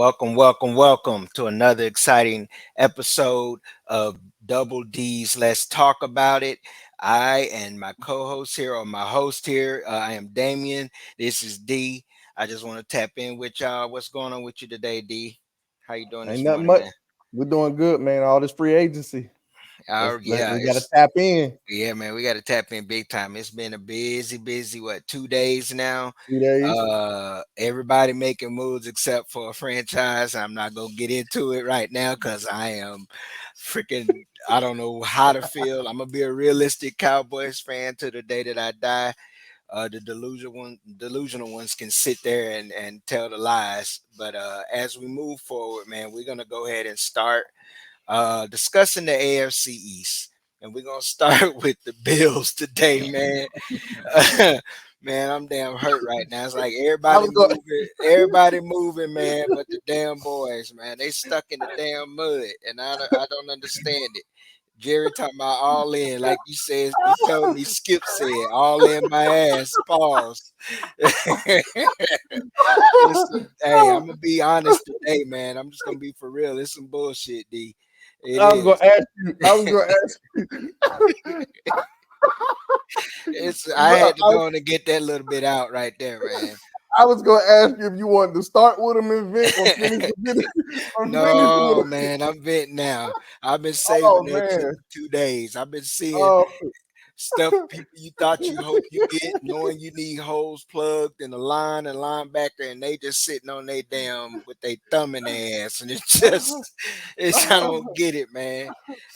welcome to another exciting episode of Double D's Let's Talk About It. I and my co-host here, or my host here, I am Damien. This is D. I just want to tap in with y'all. What's going on with you today, D? How you doing Ain't this nothing morning, much. man? We're doing good, man. All this free agency. Yeah, We got to it's tap in. yeah, man. We got to tap in big time. It's been a busy, what, 2 days now. 2 days. Everybody making moves except for a franchise. I'm not gonna get into it right now because I am freaking. I don't know how to feel. I'm gonna be a realistic Cowboys fan to the day that I die. The delusional ones can sit there and tell the lies. But as we move forward, man, we're gonna go ahead and start discussing the AFC East. And we're gonna start with the Bills today, man. Man, I'm damn hurt right now. It's like I was going. everybody moving, man, but the damn boys, man, they stuck in the damn mud, and I don't understand it. Jerry talking about all in, like you said, you told me Skip said, all in my ass. Pause. Hey, I'm gonna be honest today, man. I'm just gonna be for real. It's some bullshit, D. It I was going is. to ask you. I was going to ask you. It's. I Bro, had to go on and get that little bit out right there, man. I was going to ask you if you wanted to start with them and vent or finish with it, or finish No, with them. man, I'm venting now. I've been saving Oh that shit man. for 2 days. I've been seeing Oh, stuff people you thought you hope you get, knowing you need holes plugged in the line and linebacker, and they just sitting on their damn with their thumb in their ass, and it's just, it's I don't get it, man.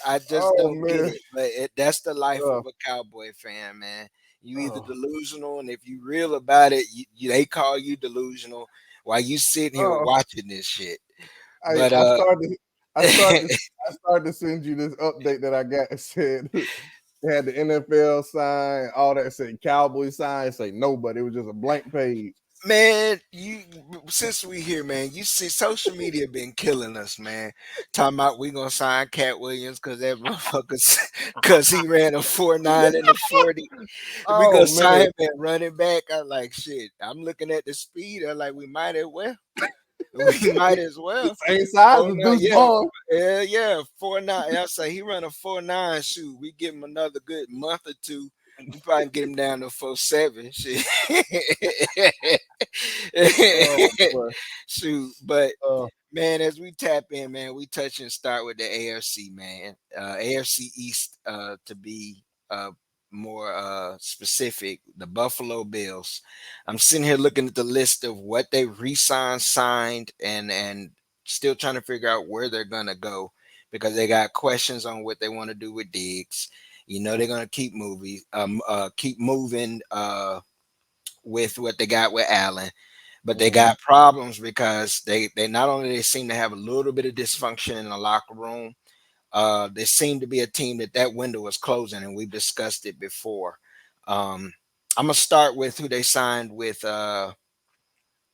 I just oh don't get man. it. But that's the life of Oh, a Cowboy fan, man. You either oh, delusional, and if you real about it, they call you delusional while you sitting here oh. watching this shit. I, But I started. I started. I started to send you this update that I got. It said they had the NFL sign, all that. It said Cowboy sign. It said nobody. It was just a blank page. Man, you since we here, man, you see social media been killing us, man. Talking about we gonna sign Cat Williams because that motherfucker, because he ran a 4.9 in the 40. We gonna Oh sign man. him at running back. I'm like, shit. I'm looking at the speed. I'm like, we might as well. We might as well. Same size Four as nine, Deuce yeah, Vaughn. yeah, 4.9. I say he run a 4.9 shoot. We give him another good month or two. We probably get him down to 4.7. Shit. Oh boy. Shoot, but Uh, man, as we tap in, man, we touch and start with the AFC, man. AFC East, to be more specific, the Buffalo Bills. I'm sitting here looking at the list of what they re-signed, signed, and still trying to figure out where they're gonna go because they got questions on what they want to do with Diggs. You know they're gonna keep moving with what they got with Allen, but they mhm. got problems because they not only they seem to have a little bit of dysfunction in the locker room. They seem to be a team that window is closing, and we've discussed it before. Um, I'm gonna start with who they signed with.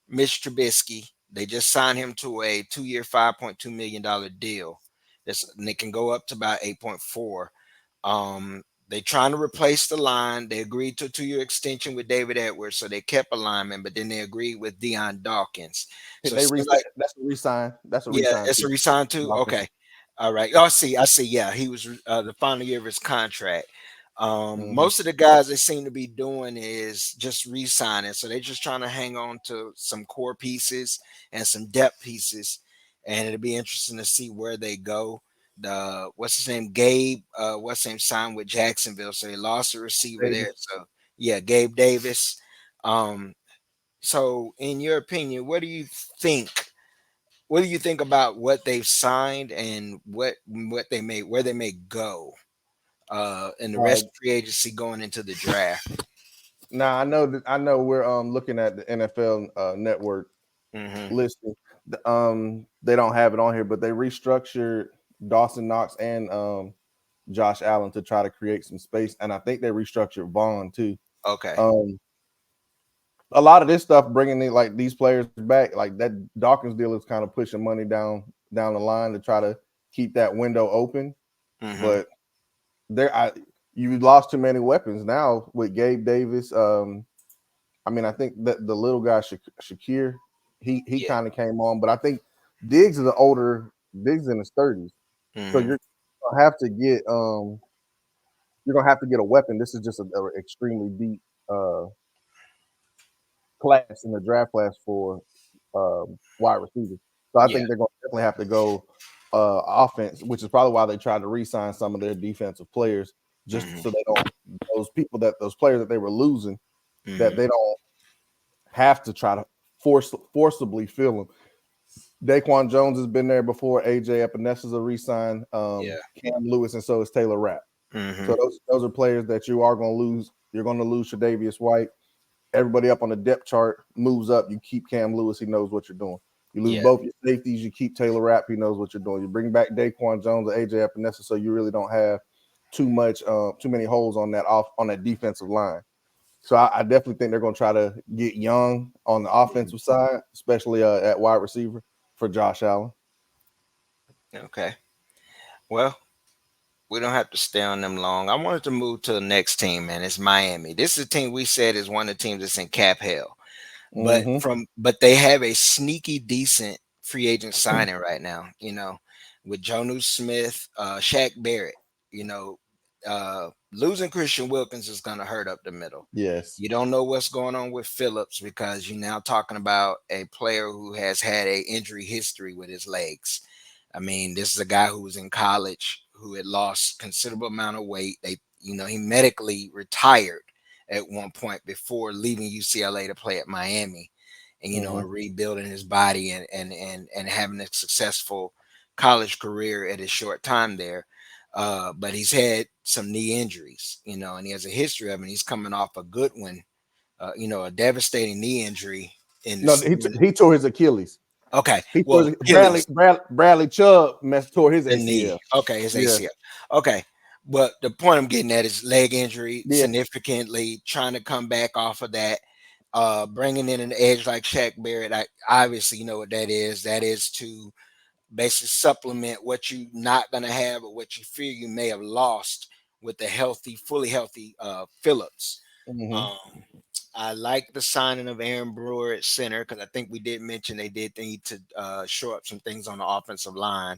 Mitch Trubisky. They just signed him to a 2-year, $5.2 million deal. And they can go up to about 8.4. They trying to replace the line. They agreed to a 2-year extension with David Edwards, so they kept a lineman, but then they agreed with Deion Dawkins. So it They seems reset. like, That's a resign. That's a yeah, resign it's a too. resign too. Dawkins. Okay, all right. Oh, I see. Yeah, he was the final year of his contract. Mhm. Most of the guys they seem to be doing is just re-signing, so they're just trying to hang on to some core pieces and some depth pieces, and it'll be interesting to see where they go. The what's his name, Gabe? What's his name signed with Jacksonville, so they lost a receiver there. Davis. So yeah, Gabe Davis. Um, so in your opinion, think? What do you think about what they've signed and what they may where they may go? And the Uh, rest of free agency going into the draft. now I know that I know we're looking at the NFL network Hmm. listing. They don't have it on here, but they restructured Dawson Knox and Josh Allen to try to create some space, and I think they restructured Vaughn too. Okay. Um, a lot of this stuff bringing like these players back, like that Dawkins deal is kind of pushing money down the line to try to keep that window open, Hmm. but there I you lost too many weapons now with Gabe Davis. I mean, I think that the little guy Shakir, he Yeah. kind of came on, but I think Diggs is an older. Diggs in his 30s, so Hmm. you're gonna have to get you're gonna have to get a weapon. This is just an extremely deep uh, class in the draft class for wide receivers. So I Yeah. think they're going to definitely have to go offense, which is probably why they tried to re-sign some of their defensive players, just Hmm. so they don't those players that they were losing, that Hmm. they don't have to try to forcibly fill them. Daquan Jones has been there before. AJ Epinesa a re-sign. Yeah. Cam Lewis, and so is Taylor Rapp. Hmm. So those are players that you are going to lose. You're going to lose Tre'Davious White. Everybody up on the depth chart moves up. You keep Cam Lewis, he knows what you're doing. You lose Yeah. both your safeties, you keep Taylor Rapp, he knows what you're doing. You bring back Daquan Jones or AJ Epinesa, so you really don't have too many holes on that defensive line. So I definitely think they're going to try to get young on the offensive side, especially at wide receiver for Josh Allen. Okay. Well, we don't have to stay on them long. I wanted to move to the next team, man. It's Miami. This is a team we said is one of the teams that's in cap hell. Mm-hmm. But they have a sneaky decent free agent signing right now, with Jonu Smith, Shaq Barrett, you know, losing Christian Wilkins is gonna hurt up the middle. Yes. You don't know what's going on with Phillips because you're now talking about a player who has had a injury history with his legs. I mean, this is a guy who was in college who had lost considerable amount of weight. He medically retired at one point before leaving UCLA to play at Miami, and Mm-hmm. and rebuilding his body and having a successful college career at his short time there. But he's had some knee injuries, and he has a history of it. And he's coming off a good one, a devastating knee injury in No, this. he tore his Achilles. Okay, He tore well, Bradley Achilles. Bradley Chubb tore his The knee. ACL. Okay, his Yeah. ACL. Okay. But the point I'm getting at is leg injury Yeah. significantly, trying to come back off of that, bringing in an edge like Shaq Barrett. I obviously you know what that is. That is to basically supplement what you're not going to have or what you fear you may have lost with the fully healthy Phillips. Mm-hmm. Um, I like the signing of Aaron Brewer at center because I think we did mention they did need to shore up some things on the offensive line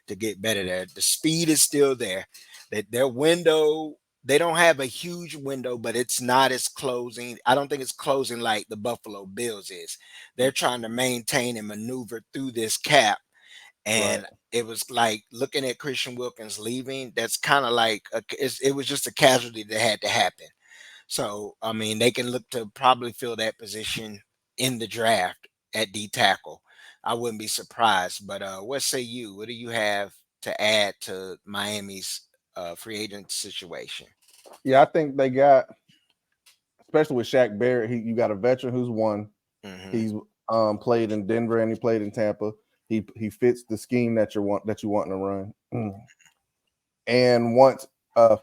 to get better there. The speed is still there. That their window, they don't have a huge window, but it's not as closing. I don't think it's closing like the Buffalo Bills is. They're trying to maintain and maneuver through this cap, Right. and it was like looking at Christian Wilkins leaving. That's kind of like it was just a casualty that had to happen. So, I mean, they can look to probably fill that position in the draft at D tackle. I wouldn't be surprised. But what say you? What do you have to add to Miami's free agent situation? Yeah, I think they got, especially with Shaq Barrett, you got a veteran who's won. Hmm. He's played in Denver and he played in Tampa. He fits the scheme that you want to run. And once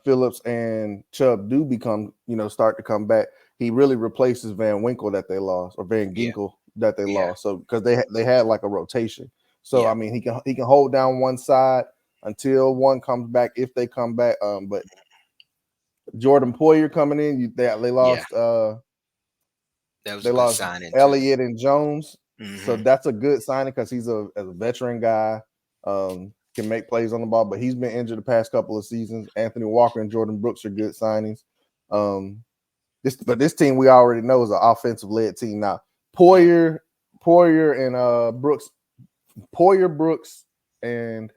Phillips and Chubb do start to come back, he really replaces Van Winkle that they lost, or Van Yeah, Ginkel that they yeah, lost. So because they had like a rotation. So yeah. I mean, he can hold down one side until one comes back if they come back. But Jordan Poyer coming in, Yeah, that was they a good lost signing too. Elliott and Jones. So Hmm. that's a good signing because he's as a veteran guy, can make plays on the ball, but he's been injured the past couple of seasons. Anthony Walker and Jordan Brooks are good signings. Um, this team we already know is an offensive led team now. Yeah. Poyer, Poyer and Brooks and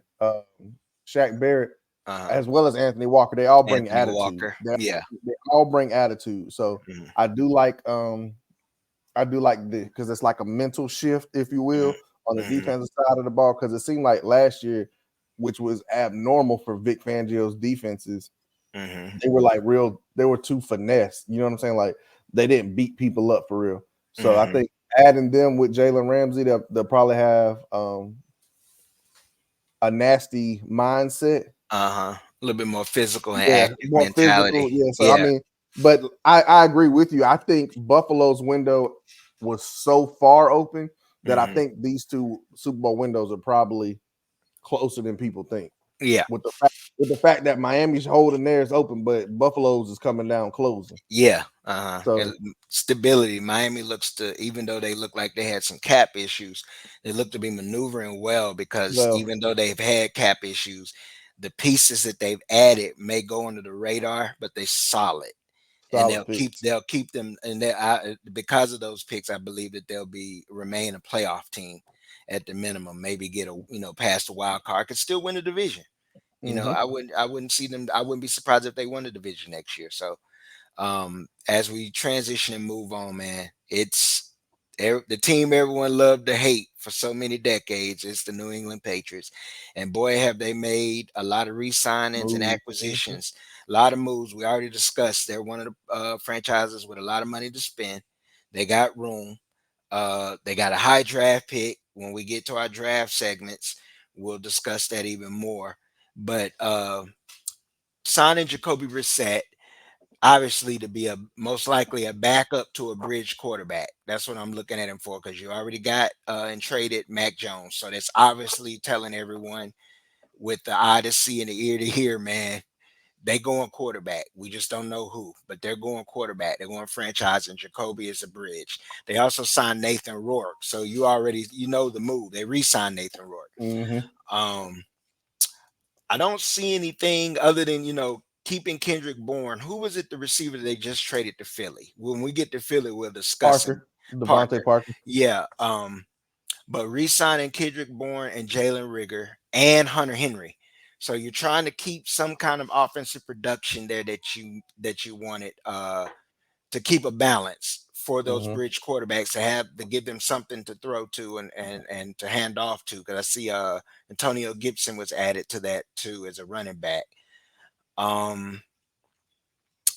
Shaq Barrett, Uh-huh. as well as Anthony Walker, they all bring Anthony attitude. Walker. Yeah. They all bring attitude. So Hmm. I do like this because it's like a mental shift, if you will, on the Hmm. defensive side of the ball. Because it seemed like last year, which was abnormal for Vic Fangio's defenses, Hmm. they were too finesse. You know what I'm saying? Like they didn't beat people up for real. So I Hmm. think adding them with Jalen Ramsey, they'll probably have a nasty mindset. Uh-huh. A little bit more physical and Yeah, active more mentality. physical. Yeah. So I Yeah. mean, but I agree with you. I think Buffalo's window was so far open that I Hmm. think these two Super Bowl windows are probably closer than people think. Yeah. With the fact with the fact that Miami's holding theirs open, but Buffalo's is coming down closing. Yeah, So stability. Miami looks to, even though they look like they had some cap issues, they look to be maneuvering well because well, even though they've had cap issues, the pieces that they've added may go under the radar, but they're solid, and solid picks. they'll keep them. And because of those picks, I believe that they'll be remain a playoff team at the minimum. Maybe get a past the wild card, could still win the division. Hmm. I wouldn't see them. I wouldn't be surprised if they won the division next year. So as we transition and move on, man, it's the team everyone loved to hate for so many decades. It's the New England Patriots, and boy, have they made a lot of re-signings and Move. Hmm. acquisitions, a lot of moves. We already discussed they're one of the franchises with a lot of money to spend. They got room. They got a high draft pick. When we get to our draft segments, we'll discuss that even more. But signing Jacoby Brissett obviously to be a most likely a backup to a bridge quarterback. That's what I'm looking at him for because you already got and traded Mac Jones. So that's obviously telling everyone with the eye to see and the ear to hear, man, they going quarterback. We just don't know who, but they're going quarterback. They're going franchise, and Jacoby is a bridge. They also signed Nathan Rourke. So you know the move. They re-signed Nathan Rourke. Hmm. Um, I don't see anything other than keeping Kendrick Bourne. Who was it? The receiver they just traded to Philly. When we get to Philly, we'll discuss him. Parker, Devontae Parker. Parker. Yeah. But re-signing Kendrick Bourne and Jalen Rigger and Hunter Henry. So you're trying to keep some kind of offensive production there that you wanted to keep a balance for those Hmm. bridge quarterbacks to give them something to throw to and to hand off to. Because I see Antonio Gibson was added to that too as a running back. Um,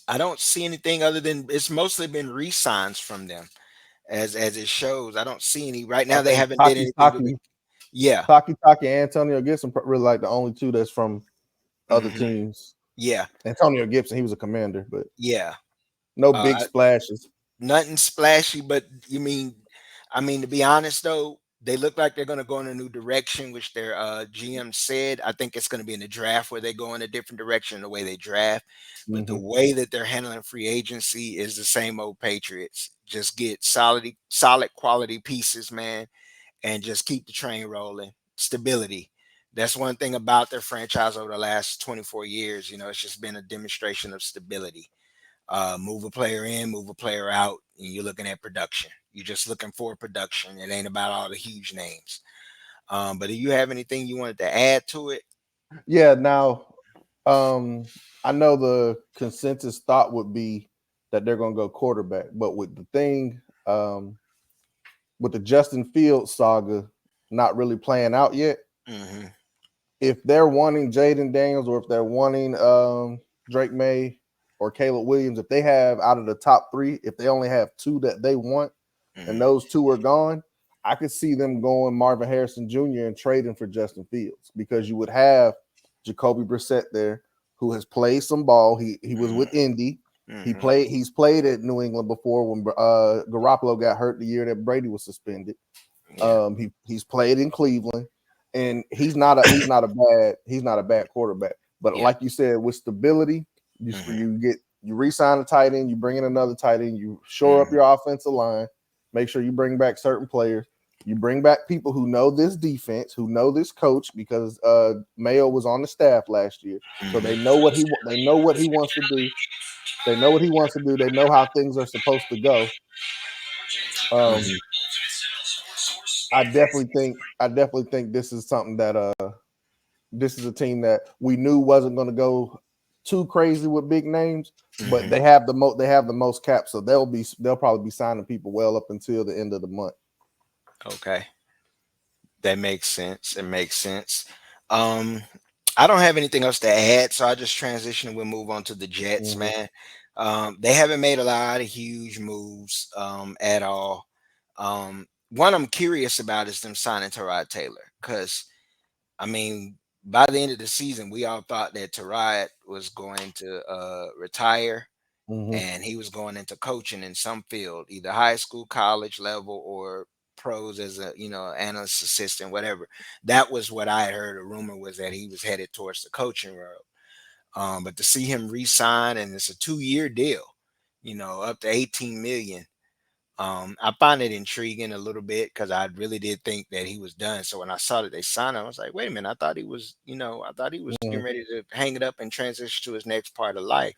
I don't see anything other than it's mostly been re-signs from them as it shows. I don't see any right I now. They think haven't did anything with the yeah. Taki, and Antonio Gibson really like the only two that's from other Hmm. teams. Yeah. Antonio Gibson, he was a commander, but Yeah. no big I, splashes. nothing splashy, but I mean, to be honest though, they look like they're going to go in a new direction, which their GM said. I think it's going to be in the draft where they go in a different direction, the way they draft. But the Hmm. way that they're handling free agency is the same old Patriots. Just get solid quality pieces, man, and just keep the train rolling. Stability. That's one thing about their franchise over the last 24 years. It's just been a demonstration of stability. Move a player in, move a player out, and you're looking at production. You're just looking for production. It ain't about all the huge names. But do you have anything you wanted to add to it? Yeah. Now, I know the consensus thought would be that they're going to go quarterback, but with the thing, with the Justin Fields saga not really playing out yet, Hmm. if they're wanting Jaden Daniels or if they're wanting Drake May or Caleb Williams, if they have out of the top three, if they only have two that they want and Hmm. those two are gone, I could see them going Marvin Harrison Jr. and trading for Justin Fields because you would have Jacoby Brissett there who has played some ball. He was with Hmm. Indy. Hmm. He's played at New England before when Garoppolo got hurt the year that Brady was suspended. Yeah. He's played in Cleveland, and he's not a bad quarterback. But Yeah. like you said, with stability, Hmm. you re-sign a tight end, you bring in another tight end, you shore up Hmm. your offensive line, make sure you bring back certain players. You bring back people who know this defense, who know this coach, because Mayo was on the staff last year, so Hmm. they know what he wants to do. They know what he wants to do. They know how things are supposed to go. Um, Hmm. I definitely think this is something that this is a team that we knew wasn't going to go too crazy with big names, but Hmm. they have the most cap, so they'll probably be signing people well up until the end of the month. Okay. That makes sense. It makes sense. Um, I don't have anything else to add, so I just transition and we'll move on to the Jets, Hmm. man. They haven't made a lot of huge moves at all. One I'm curious about is them signing Tyrod Taylor, because I mean, by the end of the season, we all thought that Tyrod was going to retire Hmm. and he was going into coaching in some field, either high school, college level, or pros as a analyst assistant, whatever. That was what I heard. A rumor was that he was headed towards the coaching road. But to see him re-sign, and it's a 2-year deal, up to 18 million. I find it intriguing a little bit because I really did think that he was done. So when I saw that they signed him, I was like, wait a minute, I thought he was getting Mhm. ready to hang it up and transition to his next part of life.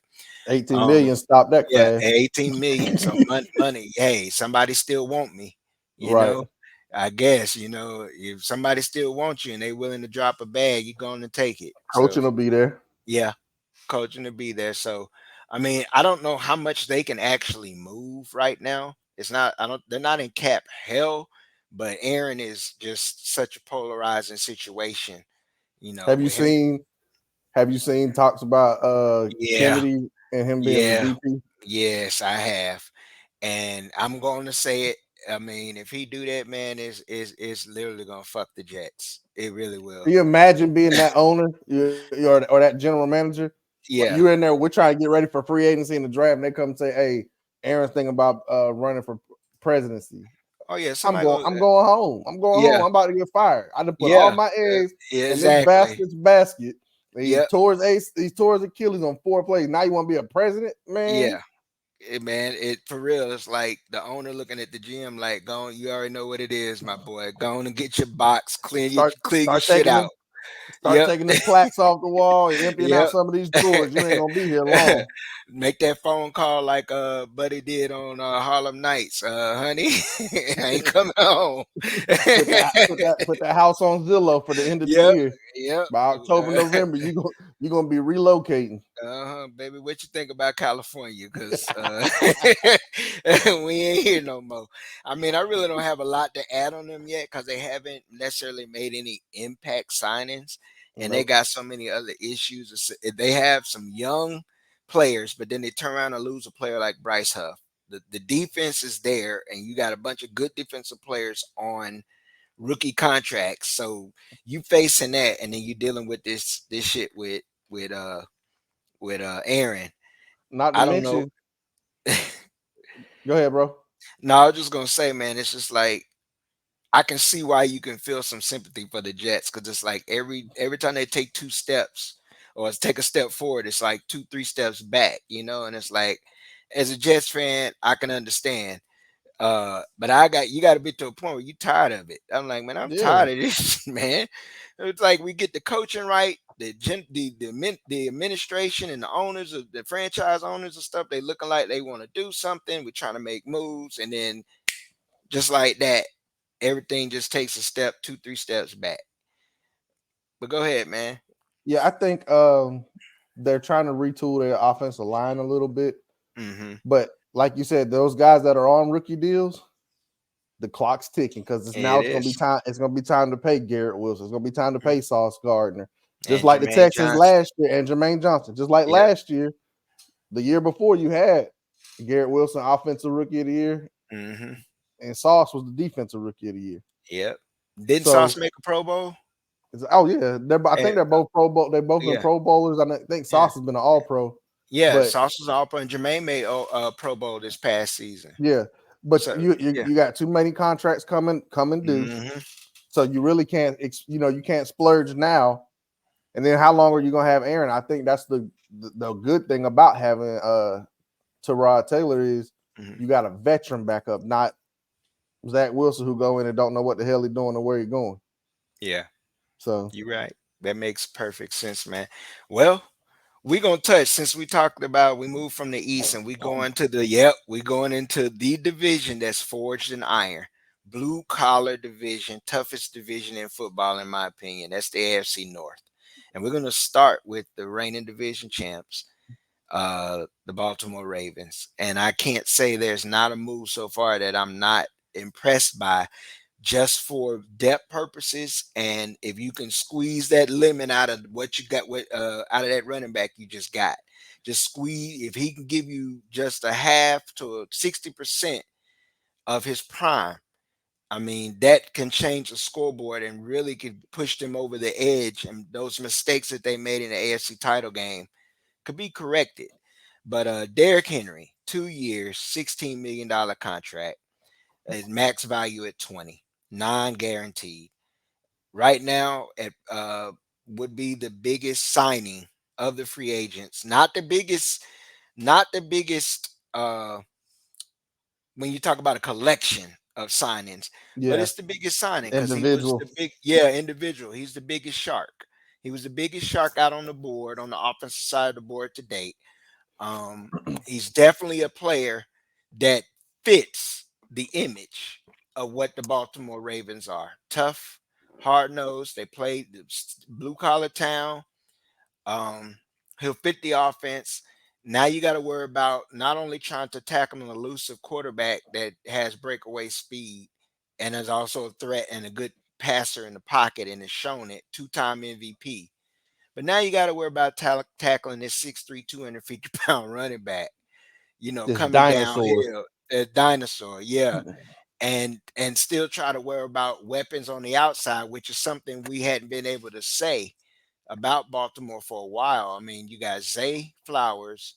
18 Um, million, stop that yeah, fast. 18 million. So money. Hey, somebody still want me, you Right. know. I guess, if somebody still wants you and they willing to drop a bag, you're going to take it. So Coaching will be there. yeah, coaching to be there. So, I mean, I don't know how much they can actually move right now. It's not, I don't, they're not in cap hell, but Aaron is just such a polarizing situation, Have you with him. seen have you seen talks about Yeah, Kennedy and him being the yeah, VP? yes, I have. And I'm going to say it. I mean, if he do that, man, is literally gonna fuck the Jets. It really will. Can you imagine being that owner or that general manager? Like Yeah. you're in there, we're trying to get ready for free agency in the draft, and they come and say, "Hey, Aaron's thinking about running for presidency." Oh yeah. I'm Somebody going. go. I'm going home. I'm going home. Yeah. I'm about to get fired. I done put all Yeah. my eggs Yeah. in this Exactly. basket. He Yep. tore his ace. He tore his Achilles on 4 plays. Now you want to be a president, man? Yeah. Man, it for real. It's like the owner looking at the gym, like, go on, you already know what it is, my boy. Go on and get your box, clear your Start shit taking out. them. Start Yep. taking them plaques off the wall and emptying out Yep. some of these drawers. You ain't gonna be here long. Make that phone call like Buddy did on Harlem Nights. Honey, I ain't coming home. Put that house on Zillow for the end of the Yep. year. Yep. By October, November, you gonna be relocating. Baby, what you think about California? Because we ain't here no more. I mean, I really don't have a lot to add on them yet because they haven't necessarily made any impact signings, and they Nope. got so many other issues. They have some young players, but then they turn around and lose a player like Bryce Huff. The defense is there, and you got a bunch of good defensive players on rookie contracts. So you facing that, and then you dealing with this shit with Aaron. Not to I don't know. mention, go ahead, bro. No, I was just gonna say, man, it's just like I can see why you can feel some sympathy for the Jets because it's like every time they take 2 steps or take a step forward, it's like 2, 3 steps back, and it's like as a Jets fan, I can understand. But you got to be to a point where you tired of it. I'm like, man, I'm Yeah, tired of this, man. It's like we get the coaching right, the administration and the owners of the franchise owners and stuff. They looking like they want to do something. We're trying to make moves, and then just like that, everything just takes a step, 2, 3 steps back. But go ahead, man. yeah. I think they're trying to retool their offensive line a little bit, Mm-hmm. but like you said, those guys that are on rookie deals, the clock's ticking because It it's gonna be is. time. It's gonna be time to pay Garrett Wilson. It's gonna be time to Mm. pay Sauce Gardner. Just And like the Jermaine Texans Johnson. last year and Jermaine Johnson. Just like Yep. last year, the year before you had Garrett Wilson, offensive rookie of the year, Mm-hmm. and Sauce was the defensive rookie of the year. Yep. Didn't Sauce So, make a Pro Bowl? oh yeah, I And, think they're both Pro Bowl. They've both been yeah. Pro Bowlers. think Yeah. Sauce has been an All Pro, Yeah, but Sauce was all pro, and Jermaine made Pro Bowl this past season. yeah, but So yeah, you got too many contracts coming due, hmm so you really can't you can't splurge now. And then how long are you gonna have Aaron? I think that's the good thing about having Tyrod Taylor is hmm you got a veteran backup, not Zach Wilson who go in and don't know what the hell he's doing or where he's going. yeah, So you're right. That makes perfect sense, man. Well, we gonna touch since we talked about we moved from the East and we going into the division that's forged in iron, blue collar division, toughest division in football, in my opinion. That's the AFC North, and we're gonna start with the reigning division champs, the Baltimore Ravens. And I can't say there's not a move so far that I'm not impressed by just for depth purposes. And if you can squeeze that lemon out of what you got with out of that running back you just got, just squeeze if he can give you just a half to 60% of his prime. I mean, that can change the scoreboard and really could push them over the edge. And those mistakes that they made in the AFC title game could be corrected. But Derrick Henry, 2 years, $16 million contract. max value at 20, non-guaranteed. Right now, at would be the biggest signing of the free agents. Not the biggest when you talk about a collection of signings, but Yeah, it's the biggest signing because he was individual. the big, yeah, individual. He's the biggest shark. He was the biggest shark out on the board, on the offensive side of the board to date. Um, he's definitely a player that fits the image of what the Baltimore Ravens are. Tough, hard nosed. They play the blue collar town. Um, he'll fit the offense. Now you got to worry about not only trying to tackle an elusive quarterback that has breakaway speed and is also a threat and a good passer in the pocket and has shown it, two-time MVP. But now you got to worry about tackling this 6'3", 250-pound running back, This coming dinosaur. downhill, a dinosaur, yeah, and still try to worry about weapons on the outside, which is something we hadn't been able to say about Baltimore for a while. I mean, you got Zay Flowers.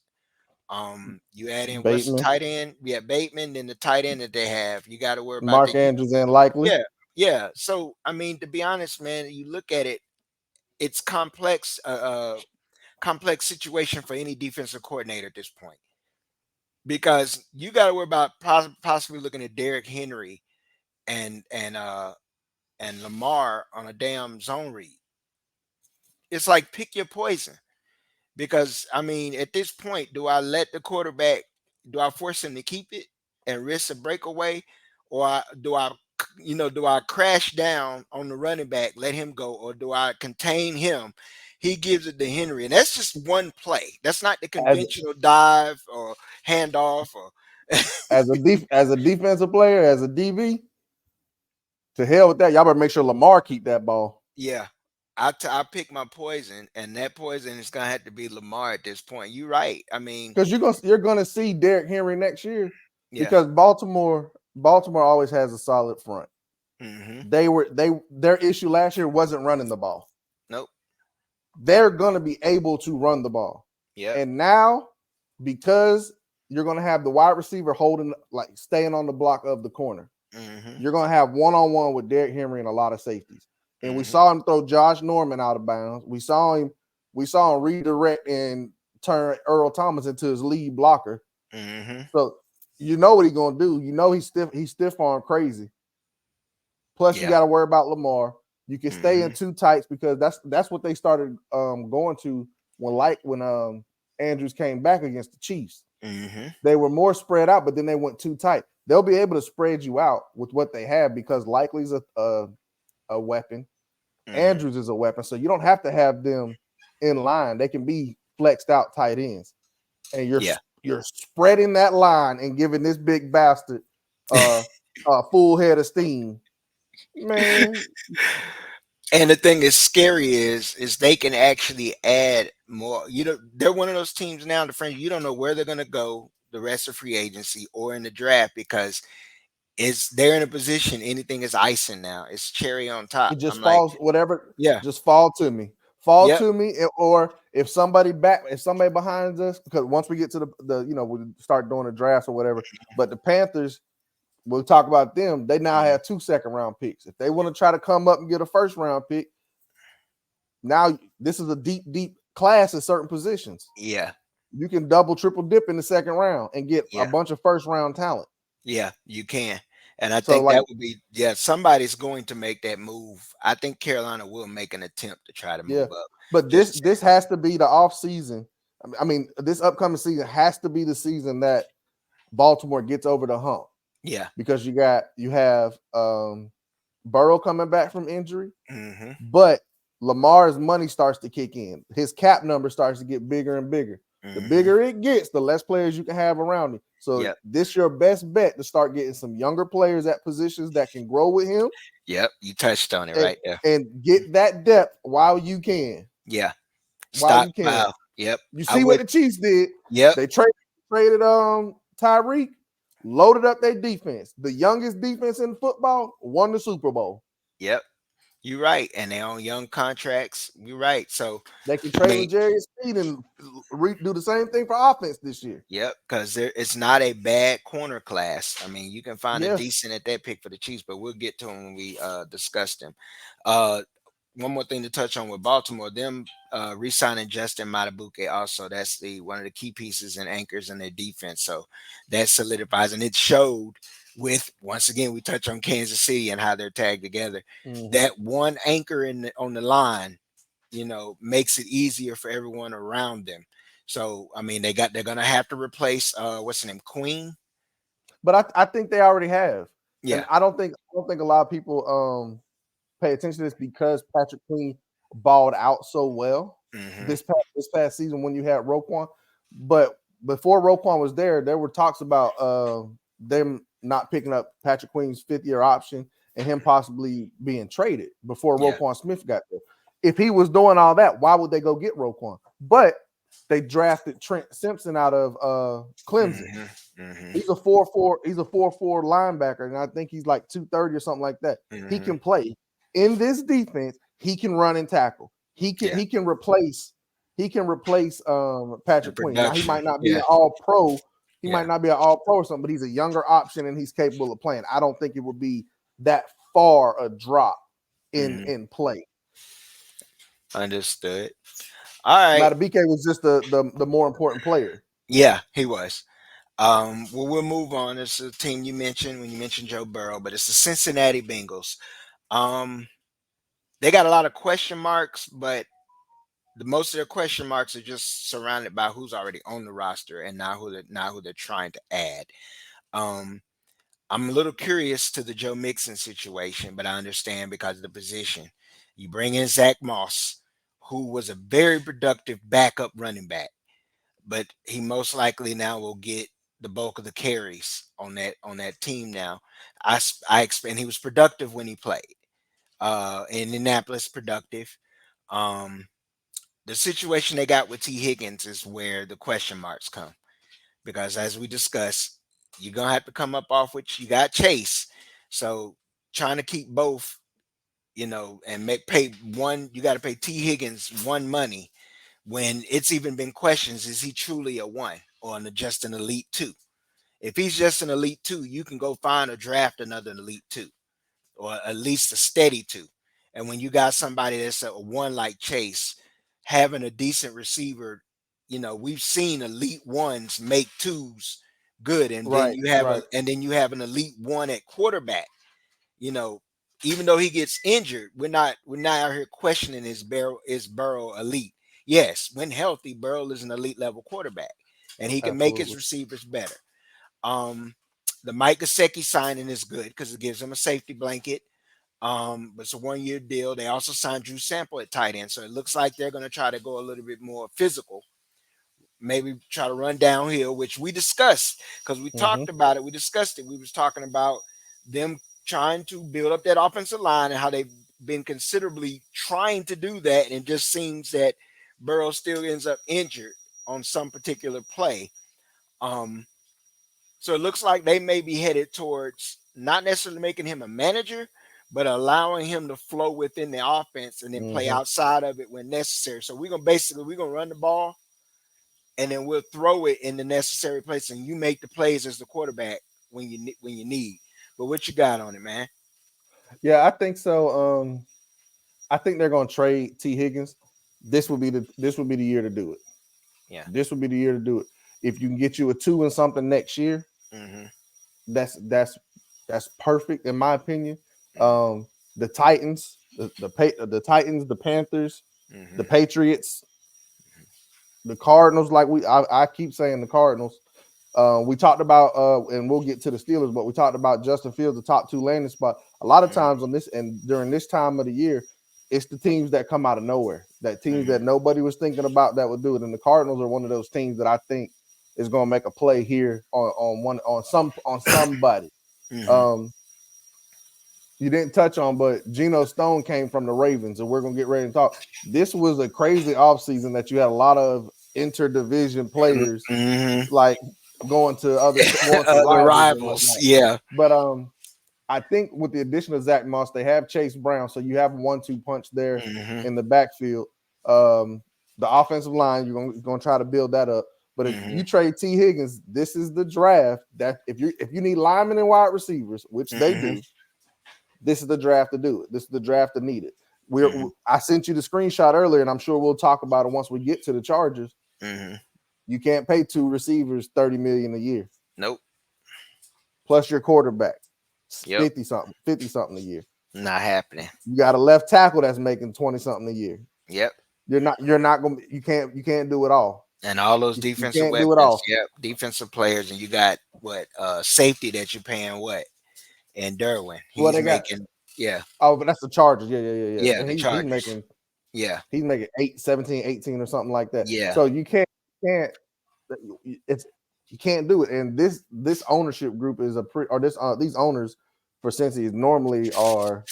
You add in what's the Bateman, tight end? Yeah, Bateman. Then the tight end that they have, you got to worry about Mark the Andrews, and likely. yeah, yeah. So I mean, to be honest, man, you look at it, it's complex. Complex situation for any defensive coordinator at this point because you got to worry about possibly looking at Derrick Henry and and uh and Lamar on a damn zone read. It's like pick your poison. Because I mean, at this point, do I let the quarterback? Do I force him to keep it and risk a breakaway, or do I crash down on the running back, let him go, or do I contain him? He gives it to Henry, and that's just one play. That's not the As conventional dive or handoff or as a defensive player, as a DB, to hell with that. Y'all better make sure Lamar keep that ball. yeah. I pick my poison, and that poison is gonna have to be Lamar at this point. You're right. I mean, Because you're gonna see Derrick Henry next year yeah. because Baltimore always has a solid front. Mm-hmm. Their issue last year wasn't running the ball. Nope. They're gonna be able to run the ball. Yep. And now, because you're gonna have the wide receiver holding, like staying on the block of the corner, Mm-hmm. you're gonna have one-on-one with Derrick Henry and a lot of safeties. And we Mm-hmm. saw him throw Josh Norman out of bounds. We saw him redirect and turn Earl Thomas into his lead blocker. Mm-hmm. So you know what he's gonna do. You know he's stiff arm crazy. Plus, you Yeah. got to worry about Lamar. You can stay in Mhm. two tights because that's what they started going to when Andrews came back against the Chiefs. Mhm. They were more spread out, but then they went too tight. They'll be able to spread you out with what they have because Likely's a weapon. Mhm. Andrews is a weapon, so you don't have to have them in line. They can be flexed out tight ends, and you're Yeah. you're spreading that line and giving this big bastard uh, a full head of steam. Man, And the thing that's scary is they can actually add more. They're one of those teams now, the French, you don't know where they're gonna go the rest of free agency or in the draft because they're in a position anything is icing now. It's cherry on top. it just I'm like, falls whatever. yeah, Just fall to me. Fall yep, to me, or if somebody behind us, because once we get to the we start doing the drafts or whatever. But the Panthers, we'll talk about them. They now mhm, have 2 second-round picks. If they want to try to come up and get a first-round pick, now this is a deep, deep class in certain positions. yeah, You can double, triple dip in the second round and get a yeah, bunch of first-round talent. yeah, you can. And I So, think like, that would be, yeah, somebody's going to make that move. I think Carolina will make an attempt to try to yeah, move up. but this Just this has to be the off season. I mean, this upcoming season has to be the season that Baltimore gets over the hump yeah. because you have Burrow coming back from injury, Mhm. but Lamar's money starts to kick in. His cap number starts to get bigger and bigger. The Mhm. bigger it gets, the less players you can have around you. So Yep. this your best bet to start getting some younger players at positions that can grow with him Yep. You touched on it and right there. and get that depth while you can. Yeah. While you can. Stockpile. Yep. You I see what would. the Chiefs did? Yep. They traded Tyreek, loaded up their defense. The youngest defense in football won the Super Bowl. Yep. You're right, and they on young contracts. You're right. So, They can I trade mean, L'Jarius Sneed and do the same thing for offense this year. yep, because it's not a bad corner class. I mean, you can find a Yeah. decent at that pick for the Chiefs, but we'll get to them when we discuss them. Uh, one more thing to touch on with Baltimore, them re-signing Justin Matabuke also. That's the one of the key pieces and anchors in their defense. So that solidifies, and it showed with once again we touch on Kansas City and how they're tagged together. Hmm. That one anchor on the line, makes it easier for everyone around them. So I mean, they're gonna have to replace what's the name, Queen. But I think they already have, and Yeah. I don't think a lot of people pay attention to this because Patrick Queen balled out so well Hmm. this past season when you had Roquan. But before Roquan was there were talks about them not picking up Patrick Queen's 5th-year option and him possibly being traded before Yeah. Roquan Smith got there. If he was doing all that, why would they go get Roquan? But they drafted Trent Simpson out of Clemson. Hmm. Hmm. He's a 4-4. He's a 4-4 linebacker, and I think he's like 230 or something like that. He Hmm. can play in this defense. He can run and tackle. He can Yeah. he can replace And Patrick Queen. Now he production. might not be Yeah. an all pro. He Yeah. might not be an all pro or something, but he's a younger option and he's capable of playing. I don't think it would be that far a drop in Hmm. in play. Understood. All right. Matabike was just the more important player. Yeah, he was. Well, we'll move on. It's a team you mentioned when you mentioned Joe Burrow, but it's the Cincinnati Bengals. Um, they got a lot of question marks, but most of their question marks are just surrounded by who's already on the roster and now who they're trying to add. Um, I'm a little curious to the Joe Mixon situation, but I understand because of the position. You bring in Zach Moss, who was a very productive backup running back, but he most likely now will get the bulk of the carries on that team now. I expect he was productive when he played. Indianapolis productive. Um, the situation they got with T. Higgins is where the question marks come because as we discussed, you're gonna have to come up off which you got Chase. So trying to keep both, and make pay one, you got to pay T. Higgins one money when it's even been questions: is he truly a one or just an elite two? If he's just an elite two, you can go find or draft another elite two or at least a steady two. And when you got somebody that's a one like Chase, having a decent receiver, we've seen elite ones make twos good, and then Right, you have right. an elite one at quarterback. You know, even though he gets injured, we're not out here questioning Burrow elite. Yes, when healthy, Burrow is an elite level quarterback, and he can make his Absolutely. receivers better. Um, the Mike Gesicki signing is good because it gives him a safety blanket. But it's a 1 year deal. They also signed Drew Sample at tight end, so it looks like they're going to try to go a little bit more physical. Maybe try to run downhill, which we discussed because we Hmm. talked about it. We discussed it. We was talking about them trying to build up that offensive line and how they've been considerably trying to do that, and it just seems that Burrow still ends up injured on some particular play. Um, so it looks like they may be headed towards not necessarily making him a manager, but allowing him to flow within the offense and then play Hmm. outside of it when necessary. So we're gonna run the ball and then we'll throw it in the necessary place, and you make the plays as the quarterback when you need. But what you got on it, man? Yeah, I think so. I think they're going to trade T. Higgins. This would be the year to do it. Yeah. This would be the year to do it. If you can get you a two and something next year, Mm-hmm. that's perfect in my opinion. Mm-hmm. The Titans, the Titans, the Panthers, the Mm-hmm. Patriots, the Cardinals. Like I keep saying the Cardinals. We talked about, and we'll get to the Steelers, but we talked about Justin Fields, the top two landing spot. A lot of times on this and during this time of the year, it's the teams that come out of nowhere, that teams Mm-hmm. that nobody was thinking about that would do it. And the Cardinals are one of those teams that I think is going to make a play here on somebody. Mm-hmm. Um, you didn't touch on, but Geno Stone came from the Ravens, and we're gonna get ready to talk. This was a crazy offseason that you had a lot of interdivision players Mm-hmm. like going to The rivals and rivals, whatnot. yeah. But I think with the addition of Zach Moss, they have Chase Brown, so you have a 1-2 punch there Mm-hmm. in the backfield. The offensive line, you're gonna try to build that up. But if Mm-hmm. you trade T. Higgins, this is the draft that if you need linemen and wide receivers, which they Mm-hmm. do, this is the draft to do it. This is the draft to need it. Mm-hmm. I sent you the screenshot earlier, and I'm sure we'll talk about it once we get to the Chargers. Mm-hmm. You can't pay 2 receivers $30 million a year Nope. plus your quarterback Yep. 50 something a year. Not happening. You got a left tackle that's making 20 something a year. Yep. You're not gonna you can't do it all. And all those You defensive can't do it weapons. all. Yep. Defensive players, and you got what safety that you're paying what? And Derwin, Well, he's they got making yeah, but that's the Chargers. Yeah. yeah, And the he's Chargers. making Yeah, 8, 17, 18 or something like that. yeah. So can't it's you can't do it. And this ownership group is a or this these owners for Cincy normally are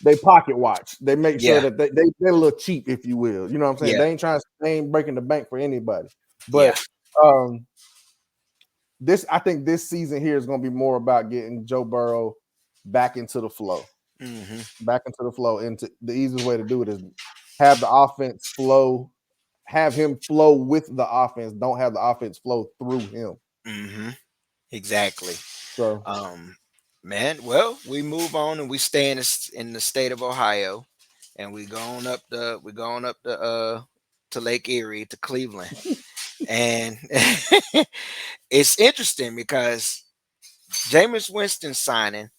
they pocket watch. They make sure Yeah, that they're a little cheap, if you will. You know what I'm saying? yeah, They ain't breaking the bank for anybody. yeah. But I think this season here is going to be more about getting Joe Burrow back into the flow. Mm-hmm. Back into the flow. And the easiest way to do it is have the offense flow, have him flow with the offense. Don't have the offense flow through him. Mm-hmm. Exactly. So Man, well, we move on and we stay in the state of Ohio, and we going up the to Lake Erie to Cleveland, and it's interesting because Jameis Winston signing,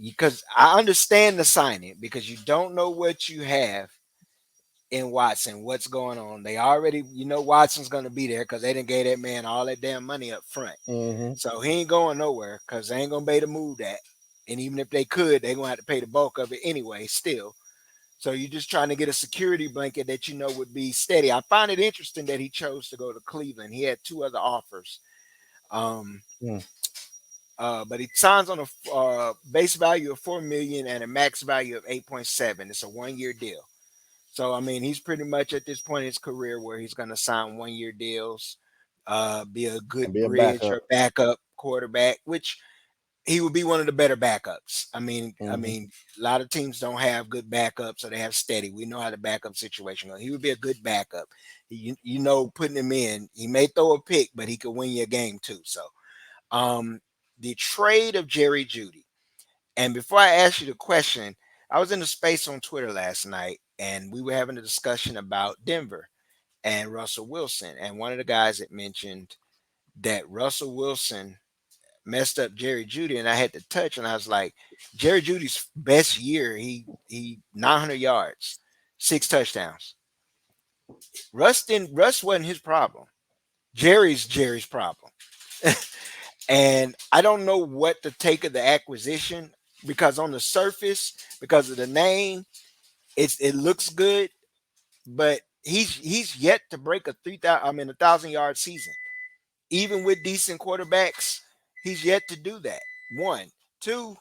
because I understand the signing because you don't know what you have in Watson, what's going on. They already, Watson's going to be there because they didn't gave that man all that damn money up front. So he ain't going nowhere because they ain't going to be able to move that. And even if they could, they're going to have to pay the bulk of it anyway, still. So you're just trying to get a security blanket that would be steady. I find it interesting that he chose to go to Cleveland. He had two other offers. Um, but he signs on a base value of $4 million and a max value of 8.7. It's a 1-year deal. So I mean, he's pretty much at this point in his career where he's going to sign 1-year deals, be a and good be a bridge backup. or backup quarterback, which he would be one of the better backups. I mean, a lot of teams don't have good backups, so they have steady. We know how the backup situation goes. He would be a good backup. Putting him in, he may throw a pick, but he could win you a game too. So, the trade of Jerry Jeudy. And before I ask you the question, I was in a space on Twitter last night, and we were having a discussion about Denver and Russell Wilson. And one of the guys had mentioned that Russell Wilson messed up Jerry Jeudy, and I had to touch, and I was like, Jerry Judy's best year, he 900 yards, 6 touchdowns. Russ wasn't his problem. Jerry's problem. And I don't know what to take of the acquisition because on the surface, because of the name, it looks good, but he's yet to break a 1,000-yard season. Even with decent quarterbacks, he's yet to do that. One, two,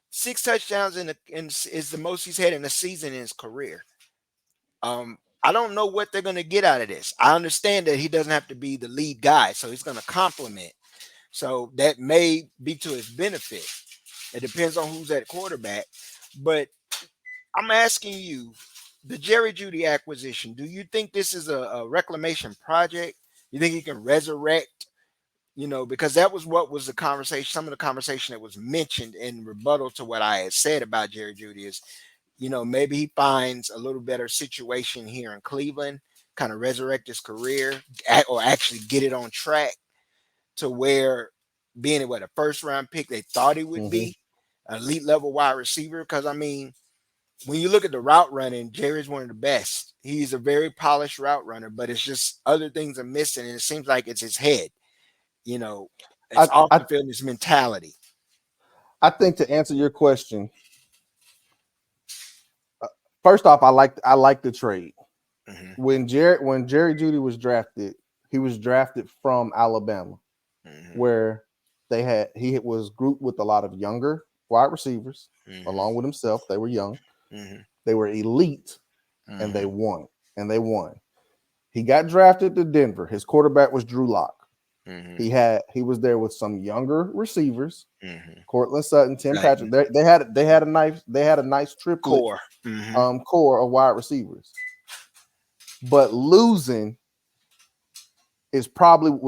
6 touchdowns is the most he's had in a season in his career. I don't know what they're gonna get out of this. I understand that he doesn't have to be the lead guy, so he's gonna complement. So that may be to his benefit. It depends on who's at quarterback. But I'm asking you, the Jerry Jeudy acquisition, do you think this is a reclamation project? You think he can resurrect, because that was what was the conversation, some of the conversation that was mentioned in rebuttal to what I had said about Jerry Jeudy is, maybe he finds a little better situation here in Cleveland, kind of resurrect his career or actually get it on track to where being a first round pick they thought he would be, an elite level wide receiver. Because I mean, when you look at the route running, Jerry's one of the best. He's a very polished route runner, but it's just other things are missing, and it seems like it's his head. You know, it's I, off I the field, his mentality. I think to answer your question, first off, I like the trade. Hmm. When Jerry Jeudy was drafted, he was drafted from Alabama, Hmm. where he was grouped with a lot of younger wide receivers, Hmm. along with himself. They were young, Hmm. they were elite, and they Hmm. won. And they won. He got drafted to Denver. His quarterback was Drew Lock. Mm-hmm. He was there with some younger receivers, Mm-hmm. Cortland Sutton, Tim Patrick. Sutton. They had a nice triplet Core. Mm-hmm. core of wide receivers. But losing was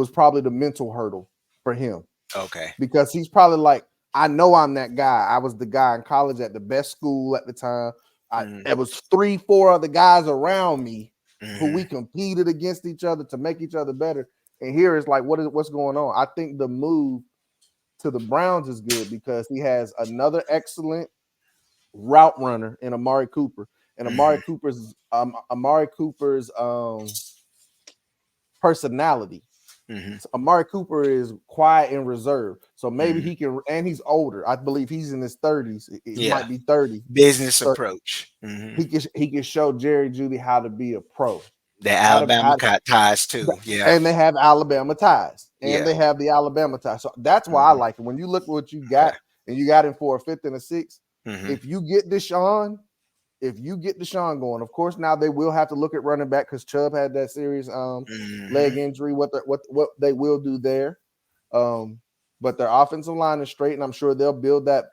probably the mental hurdle for him, Okay. because he's probably like, I know I'm that guy. I was the guy in college at the best school at the time. Mm-hmm. There was 3, 4 other guys around me who Mm-hmm. we competed against each other to make each other better. And here is like, what's going on? I think the move to the Browns is good because he has another excellent route runner in Amari Cooper, and Mm-hmm. Amari Cooper's personality. Mm-hmm. So Amari Cooper is quiet and reserved, so maybe Mm-hmm. he can. And he's older. I believe he's in his 30s. He Yeah. might be 30. Business So approach. Mm-hmm. he can show Jerry Judy how to be a pro, The how to Alabama how ties too. Yeah. and they have Alabama ties, and Yeah. they have the Alabama ties. So that's why I Mm-hmm. like it. When you look at what you Okay. got, and you got him for a fifth and a sixth, Mm-hmm. if you get Deshaun, going, of course now they will have to look at running back because Chubb had that serious Mm-hmm. leg injury. What they will do there, um, but their offensive line is straight, and I'm sure they'll build that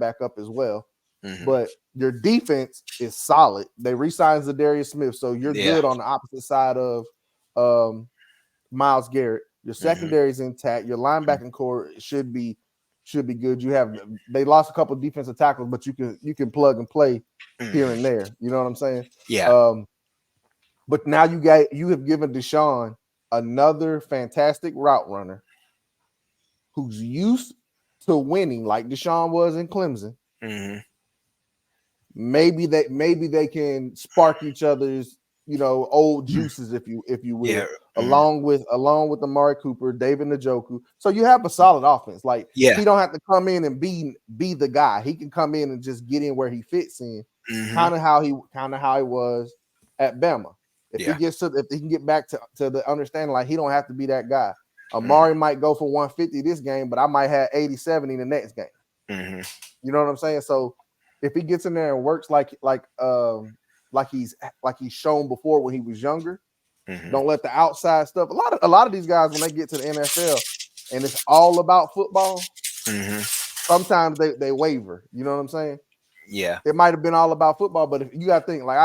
back up as well. Mm-hmm. But your defense is solid. They re-signed Zadarius Smith, so you're Yeah. good on the opposite side of um, Miles Garrett. Your Mm-hmm. secondary is intact. Your linebacking core should be good. They lost a couple of defensive tackles, but you can plug and play here and Mm-hmm. there. You know what I'm saying? Yeah. Um, but now you have given Deshaun another fantastic route runner who's used to winning, like Deshaun was in Clemson. Mm-hmm. Maybe they can spark each other's old juices, if you Yeah. will, Mm-hmm. along with Amari Cooper, David Njoku. So you have a solid offense. Like, Yeah. he don't have to come in and be the guy. He can come in and just get in where he fits in, Mm-hmm. kind of how he was at Bama. Yeah. If he can get back to the understanding, like, he don't have to be that guy. Mm-hmm. Amari might go for 150 this game, but I might have 80, 70 the next game. Mm-hmm. You know what I'm saying? So if he gets in there and works like he's shown before when he was younger, Mm-hmm. don't let the outside stuff. A lot of these guys, when they get to the NFL and it's all about football, Mm-hmm. sometimes they waver. You know what I'm saying? Yeah. It might have been all about football, but if you got to think, like,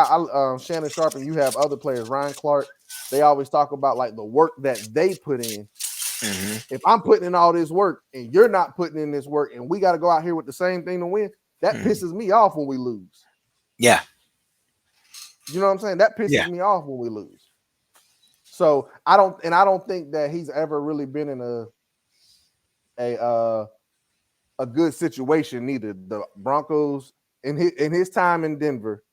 Shannon Sharp, and you have other players, Ryan Clark, they always talk about like the work that they put in. Mm-hmm. If I'm putting in all this work and you're not putting in this work, and we got to go out here with the same thing to win, that Mm-hmm. pisses me off when we lose. Yeah. You know what I'm saying? That pisses Yeah. me off when we lose. So I don't think that he's ever really been in a good situation neither. The Broncos, in his time in Denver,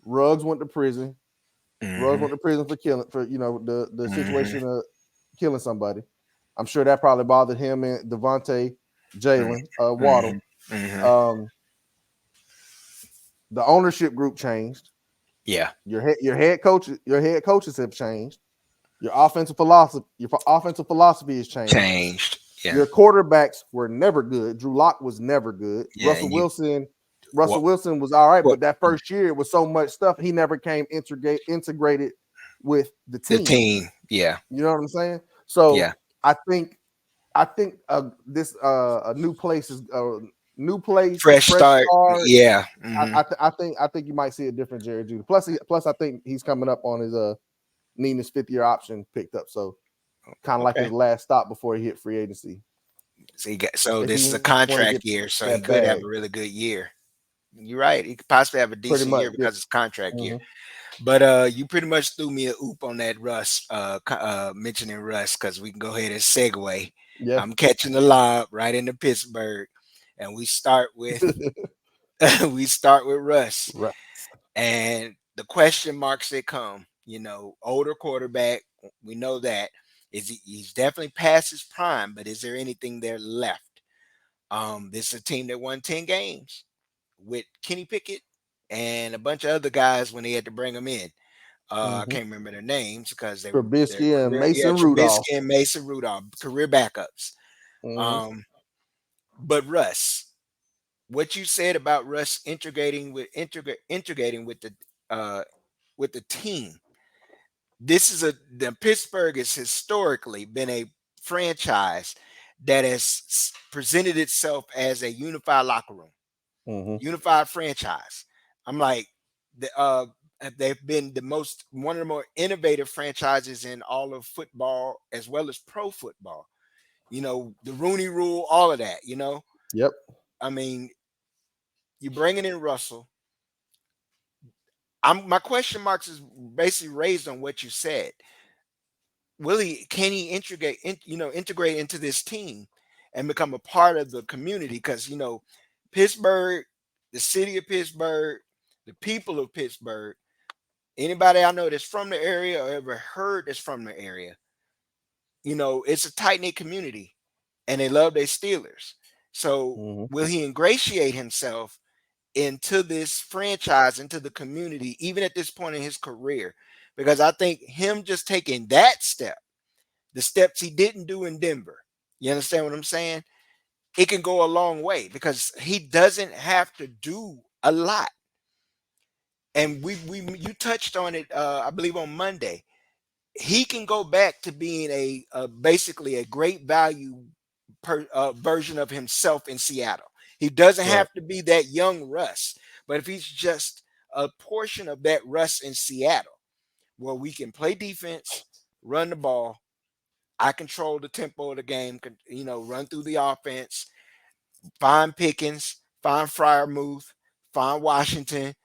Ruggs went to prison. Ruggs Mm-hmm. went to prison for killing, for the Mm-hmm. situation of killing somebody. I'm sure that probably bothered him and Devontae, Jalen, Mm-hmm. Waddle. Mm-hmm. Um, the ownership group changed. Yeah. Your head coaches have changed. Your offensive philosophy has changed. Changed. Yeah. Your quarterbacks were never good. Drew Lock was never good. Yeah. Russell And you Wilson, Russell what Wilson was all right, what but that first year it was so much stuff. He never came integrated with the the team. team. Yeah. You know what I'm saying? So Yeah. I think this a new place is a new place, a Fresh fresh start. start. Yeah. I, Mm-hmm. I, th- I think you might see a different Jerry Judy. Plus I think he's coming up on his needing his 5th year option picked up. So kind of like his Okay. last stop before he hit free agency. So If he this is a want to contract get year, so he that could have bag, a really good year. You're right. He could possibly have a pretty decent much. year Yeah. because it's contract year. Mhm. But you pretty much threw me a oop on that Russ, mentioning Russ, because we can go ahead and segue. Yeah. I'm catching the lob right into Pittsburgh, and we start with we start with Russ. Right. And the question marks that come, older quarterback, we know that. He's definitely past his prime, but is there anything there left? This is a team that won 10 games with Kenny Pickett and a bunch of other guys when they had to bring them in. I Hmm. can't remember their names because they're Trubisky and career, yeah, Mason Rudolph. Trubisky and Mason Rudolph, career backups. Hmm. Um, but Russ, what you said about Russ integrating uh with the team. This is the Pittsburgh has historically been a franchise that has presented itself as a unified locker room, Mm-hmm. unified franchise. I'm like, they've been one of the more innovative franchises in all of football as well as pro football. The Rooney Rule, all of that. Yep. I mean, you bringing in Russell. My question marks is basically raised on what you said. Can he integrate into this team and become a part of the community? Because Pittsburgh, the city of Pittsburgh, the people of Pittsburgh, anybody I know that's from the area or ever heard that's from the area, it's a tight knit community, and they love their Steelers. So Mm-hmm. will he ingratiate himself into this franchise, into the community, even at this point in his career? Because I think him just taking that step, the steps he didn't do in Denver, you understand what I'm saying? It can go a long way because he doesn't have to do a lot. And we you touched on it, I believe on Monday. He can go back to being basically a great value version of himself in Seattle. He doesn't Right. have to be that young Russ, but if he's just a portion of that Russ in Seattle, where we can play defense, run the ball, I control the tempo of the game, run through the offense, find Pickens, find Fryermuth, find Washington,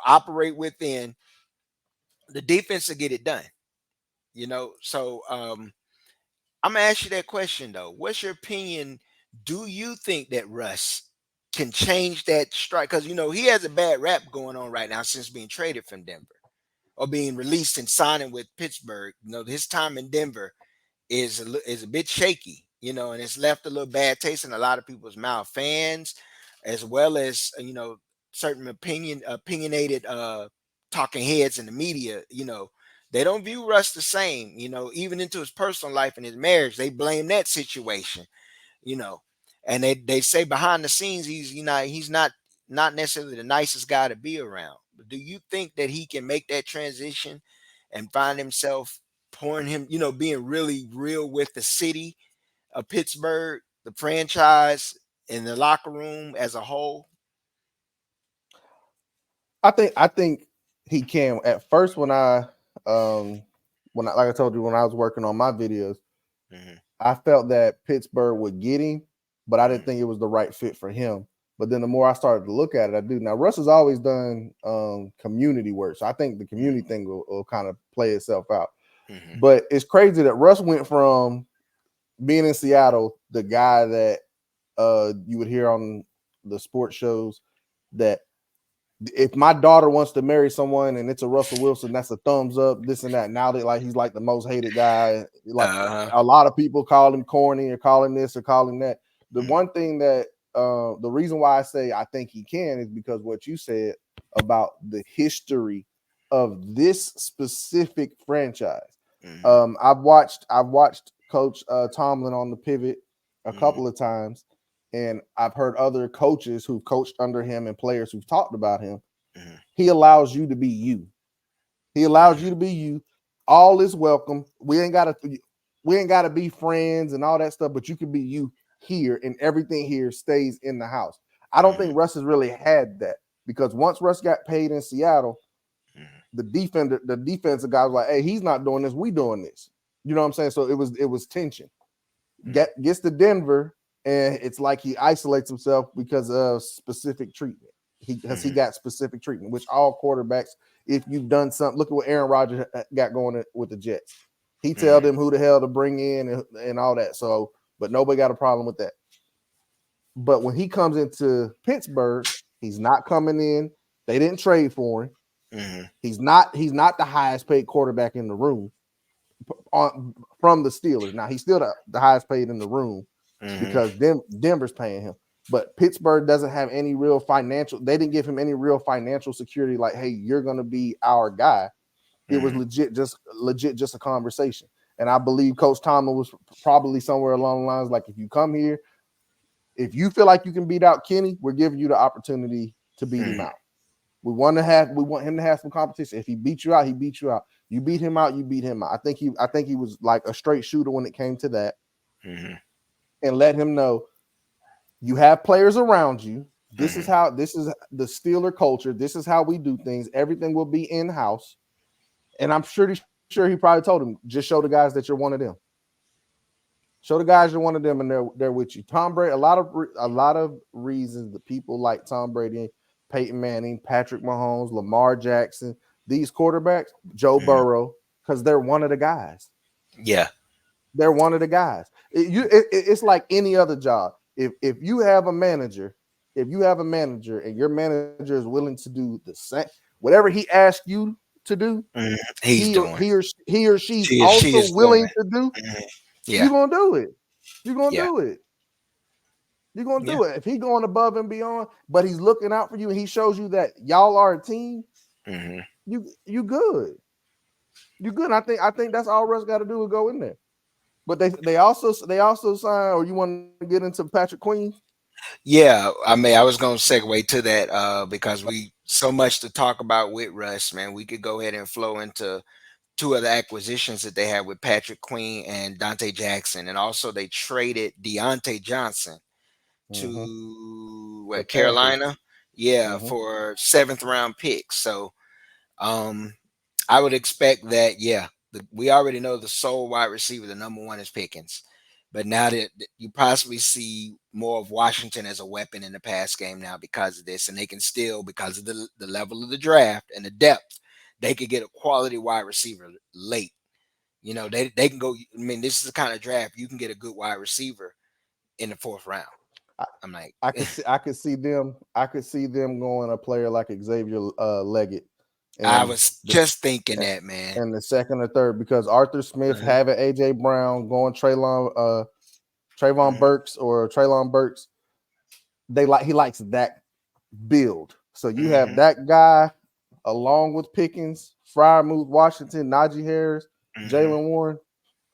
operate within the defense to get it done. So I'm gonna ask you that question though. What's your opinion? Do you think that Russ can change that strike? Because he has a bad rap going on right now since being traded from Denver or being released and signing with Pittsburgh. His time in Denver is a bit shaky, and it's left a little bad taste in a lot of people's mouth, fans, as well as certain opinionated talking heads in the media. They don't view Russ the same. Even into his personal life and his marriage, they blame that situation. You know, and they say behind the scenes he's not necessarily the nicest guy to be around. But do you think that he can make that transition and find himself being really real with the city of Pittsburgh, the franchise, and the locker room as a whole? I think he can. At first, like I told you, when I was working on my videos, Hmm. I felt that Pittsburgh would get him, but I didn't Hmm. think it was the right fit for him. But then the more I started to look at it, I do. Now Russ has always done community work, so I think the community thing will kind of play itself out. Hmm. But it's crazy that Russ went from being in Seattle, the guy that you would hear on the sports shows, that if my daughter wants to marry someone and it's a Russell Wilson, that's a thumbs up, this and that. Now that like he's like the most hated guy, like Uh-huh. a lot of people call him corny or call him this or call him that. The Hmm. one thing that the reason why I say I think he can is because what you said about the history of this specific franchise. Hmm. I've watched Coach Tomlin on the pivot a Hmm. couple of times, and I've heard other coaches who've coached under him and players who've talked about him. Hmm. He allows you to be you. He allows you to be you. All is welcome. We ain't gotta be friends and all that stuff, but you can be you here, and everything here stays in the house. I don't Hmm. think Russ has really had that because once Russ got paid in Seattle, Hmm. the defensive guy was like, "Hey, he's not doing this. We doing this." You know what I'm saying? So it was tension. Gets to Denver, and it's like he isolates himself because of specific treatment. He Hmm. got specific treatment, which all quarterbacks, if you've done something, look at what Aaron Rodgers got going with the Jets. He tell Hmm. them who the hell to bring in and all that. So, but nobody got a problem with that. But when he comes into Pittsburgh, he's not coming in. They didn't trade for him. Hmm. He's not the highest paid quarterback in the room on from the Steelers. Now he's still the highest paid in the room Hmm. because Denver's paying him. But Pittsburgh doesn't have any real financial. They didn't give him any real financial security. Like, hey, you're going to be our guy. It was Hmm. legit just a conversation. And I believe Coach Tomlin was probably somewhere along the lines like, if you come here, if you feel like you can beat out Kenny, we're giving you the opportunity to beat him Hmm. out. We want him to have some competition. If he beats you out, he beats you out. You beat him out, you beat him out. I think he was like a straight shooter when it came to that. Mm-hmm. and let him know you have players around you. Mm-hmm. This is the Steeler culture. This is how we do things. Everything will be in house. And I'm pretty sure he probably told him, just show the guys that you're one of them. Show the guys you're one of them, and they're with you. Tom Brady. A lot of reasons that people like Tom Brady, Peyton Manning, Patrick Mahomes, Lamar Jackson, these quarterbacks, Joe Mm-hmm. Burrow, because they're one of the guys. Yeah. They're one of the guys. It's like any other job. If you have a manager, if you have a manager and your manager is willing to do the same, whatever he asks you to do, Mm-hmm. He's doing. he or she's She also is doing. willing to do, Mm-hmm. you're Yeah. gonna do it. You're gonna Yeah. do it. You're gonna Yeah. do it. If he going above and beyond, but he's looking out for you and he shows you that y'all are a team, Mm-hmm. you good. You good. I think that's all Russ got to do is go in there. But they also sign, or you want to get into Patrick Queen? Yeah, I mean, I was gonna segue to that because we so much to talk about with Russ, man. We could go ahead and flow into two other acquisitions that they had with Patrick Queen and Dante Jackson, and also they traded Deontay Johnson Mm-hmm. to The what, Panthers. Carolina? Yeah, Mm-hmm. for seventh round picks. So um, I would expect that. Yeah, we already know the sole wide receiver, the number one is Pickens, but now that you possibly see more of Washington as a weapon in the pass game now because of this, and they can still, because of the level of the draft and the depth, they could get a quality wide receiver late. You know, they can go. I mean, this is the kind of draft you can get a good wide receiver in the fourth round. I, I'm like, I could see them going a player like Xavier Leggett I and was the just thinking that, man. and the second or third because Arthur Smith Uh-huh. having AJ Brown going Trayvon Hmm. Burks or Traylon Burks, he likes that build. So you have Hmm. that guy along with Pickens, Fryermuth, Washington, Najee Harris, Hmm. Jalen Warren.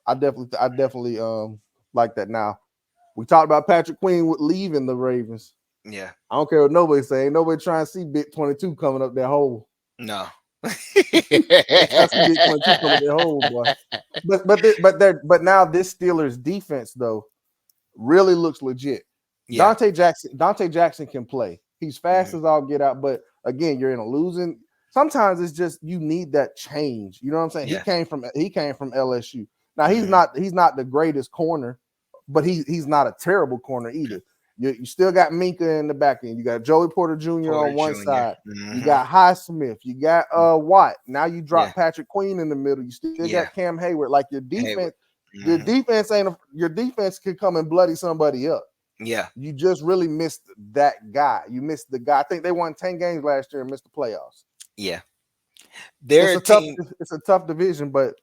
I definitely like that. Now we talked about Patrick Queen with leaving the Ravens. Yeah. I don't care what nobody's saying. Nobody trying to see Big 22 coming up that hole. No. They trying to see Big 22 coming up that hole, boy. But now this Steelers defense though really looks legit. Yeah. Dante Jackson can play. He's fast Hmm. as all get out, but again, you're in a losing. Sometimes it's just you need that change. You know what I'm saying? He Yeah. came from LSU. Now Hmm. he's not the greatest corner, but he's not a terrible corner either. You still got Minka in the back end. You got Joey Porter Jr. Porter on one Jr. side. You Hmm. got Highsmith. You got Watt. Now you Yeah. drop Patrick Queen in the middle. You still got Yeah. Cam Hayward. Like Hayward. your Hmm. defense ain't your defense can come and bloody somebody up. Yeah. You just really missed that guy. You missed the guy. I think they won 10 games last year and missed the playoffs. Yeah. They're It's a a tough team, it's a tough division, but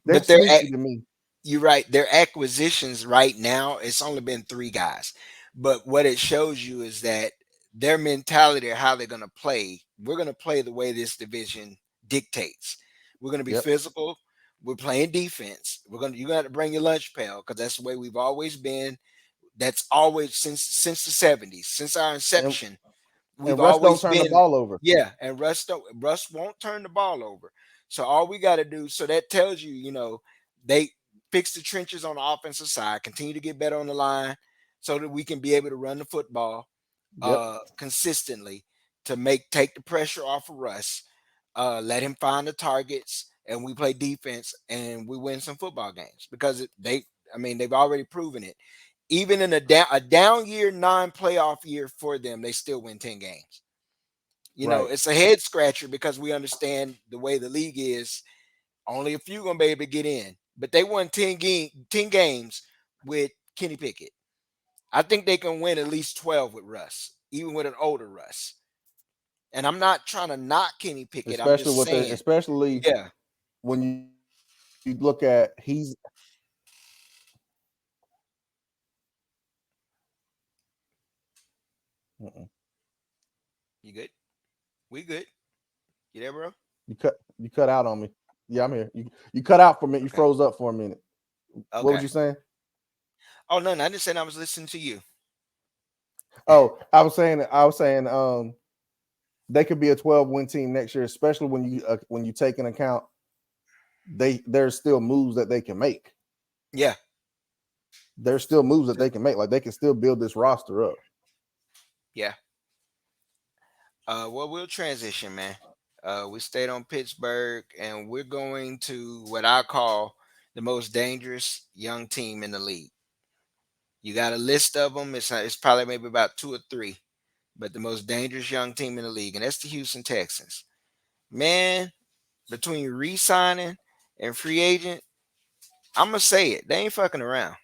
they're but they're sneaky to me. you're right. Their acquisitions right now, it's only been three guys. But what it shows you is that their mentality of how they're going to play, we're going to play the way this division dictates. We're going to be Yep. physical. We're playing defense. You're going to have to bring your lunch pail because that's the way we've always been. That's always since the 70s, since our And inception. We've and Russ don't always turn the been, ball over. yeah, and Russ won't turn the ball over. So all we got to do, so that tells you, they fix the trenches on the offensive side, continue to get better on the line, so that we can be able to run the football Yep. consistently to take the pressure off of Russ, let him find the targets, and we play defense and we win some football games because I mean, they've already proven it. Even in a down year, non-playoff year for them, they still win 10 games. Right. It's a head scratcher because we understand the way the league is. Only a few gonna be able to get in, but they won 10 games with Kenny Pickett. I think they can win at least 12 with Russ, even with an older Russ. And I'm not trying to knock Kenny Pickett. I'm Especially just with the saying, especially yeah, when you look at mm-mm. you good? We good? You there, bro? You cut out on me. Yeah, I'm here. You cut out for a minute. You Okay. froze up for a minute. What was Okay. you saying? Oh no, no, I didn't say I was listening to you. Oh, I was saying they could be a 12-win team next year, especially when you take into account there's still moves that they can make. Yeah. there's still moves that they can make. Like they can still build this roster up. Yeah. Well, we'll transition, man. We stayed on Pittsburgh, and we're going to what I call the most dangerous young team in the league. You got a list of them. It's probably maybe about two or three, but the most dangerous young team in the league, and that's the Houston Texans. Man, between re-signing and free agent, I'm gonna say it. They ain't fucking around.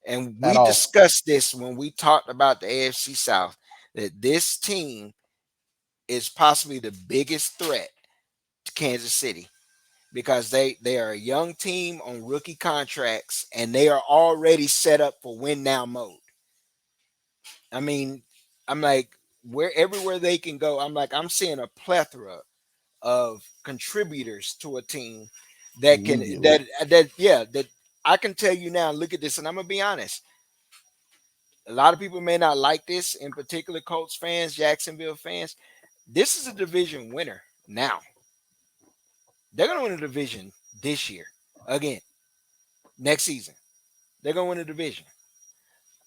And At we all. discussed this when we talked about the AFC South, that this team is possibly the biggest threat to Kansas City because they are a young team on rookie contracts and they are already set up for win now mode. I mean, I'm like where everywhere they can go, I'm seeing a plethora of contributors to a team that can Immediately. that I can tell you now, look at this, and I'm gonna be honest. A lot of people may not like this, in particular Colts fans, Jacksonville fans. This is a division winner now. They're gonna win a division this year. Again, next season. They're gonna win a division.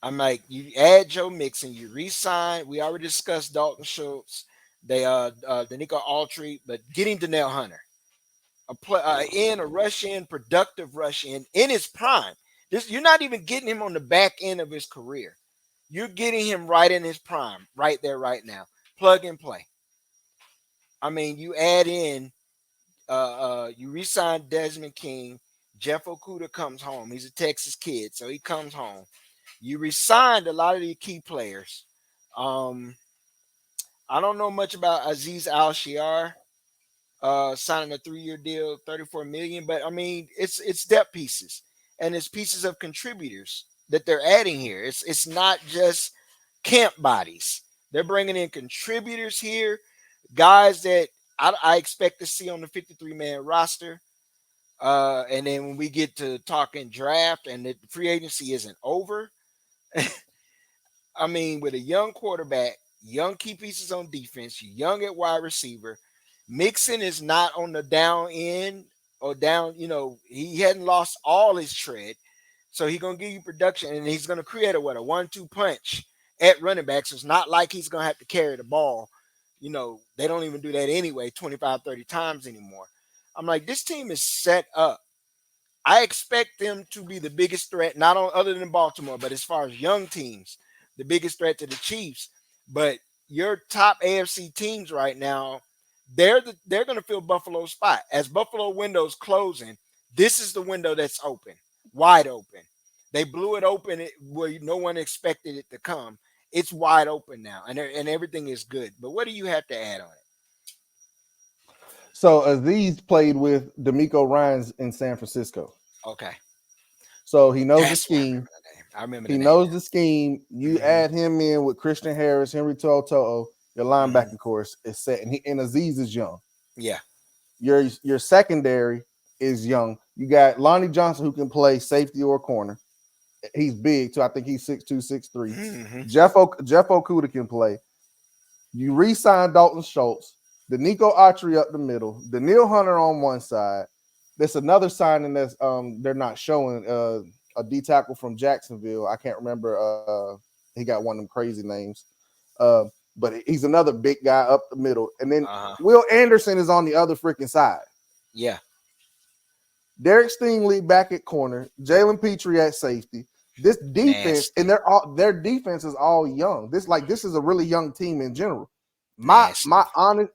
I'm like, you add Joe Mixon, you re-sign. We already discussed Dalton Schultz, the Nico Autry, but getting Danielle Hunter, a rush in, productive rush in his prime. This you're not even getting him on the back end of his career. You're getting him right in his prime, right there, right now. Plug and play. I mean, you add in, you re-sign Desmond King. Jeff Okuda comes home. He's a Texas kid, so he comes home. You re-signed a lot of the key players. Um, I don't know much about Aziz Al Shiar signing a 3-year deal, 34 million. But I mean, it's depth pieces and it's pieces of contributors that they're adding here. It's not just camp bodies. They're bringing in contributors here, guys that I expect to see on the 53-man roster. And then when we get to talking draft and the free agency isn't over, I mean, with a young quarterback, young key pieces on defense, young at wide receiver, Mixon is not on the down end or down, he hadn't lost all his tread. So he's gonna give you production and he's gonna create a 1-2 punch at running backs. So it's not like he's gonna have to carry the ball. They don't even do that anyway, 25, 30 times anymore. I'm like, this team is set up. I expect them to be the biggest threat, not on other than Baltimore, but as far as young teams, the biggest threat to the Chiefs. But your top AFC teams right now, they're going to fill Buffalo's spot as Buffalo window's closing. This is the window that's open, wide open. They blew it open where no one expected it to come. It's wide open now, and everything is good. But what do you have to add on it? So Aziz played with D'Amico Ryans in San Francisco. Okay, So he knows the that's why I scheme. remember the name. I remember the He name knows the scheme. You now. add him in with Christian Harris, Henry To'oTo'o, your Hmm. linebacking course is set. And Aziz is young. Yeah. Your secondary is young. You got Lonnie Johnson who can play safety or corner. He's big too. I think he's 6'2", 6'3". Hmm. Jeff Okuda can play. You re-sign Dalton Schultz, the Nico Autry up the middle, the Neil Hunter on one side. There's another signing that's they're not showing a D tackle from Jacksonville. I can't remember. He got one of them crazy names. Uh, but he's another big guy up the middle. And then Uh-huh. Will Anderson is on the other freaking side. Yeah. Derek Stingley back at corner, Jalen Petrie at safety. This defense, and Nasty. their defense is all young. This is a really young team in general. My Nasty.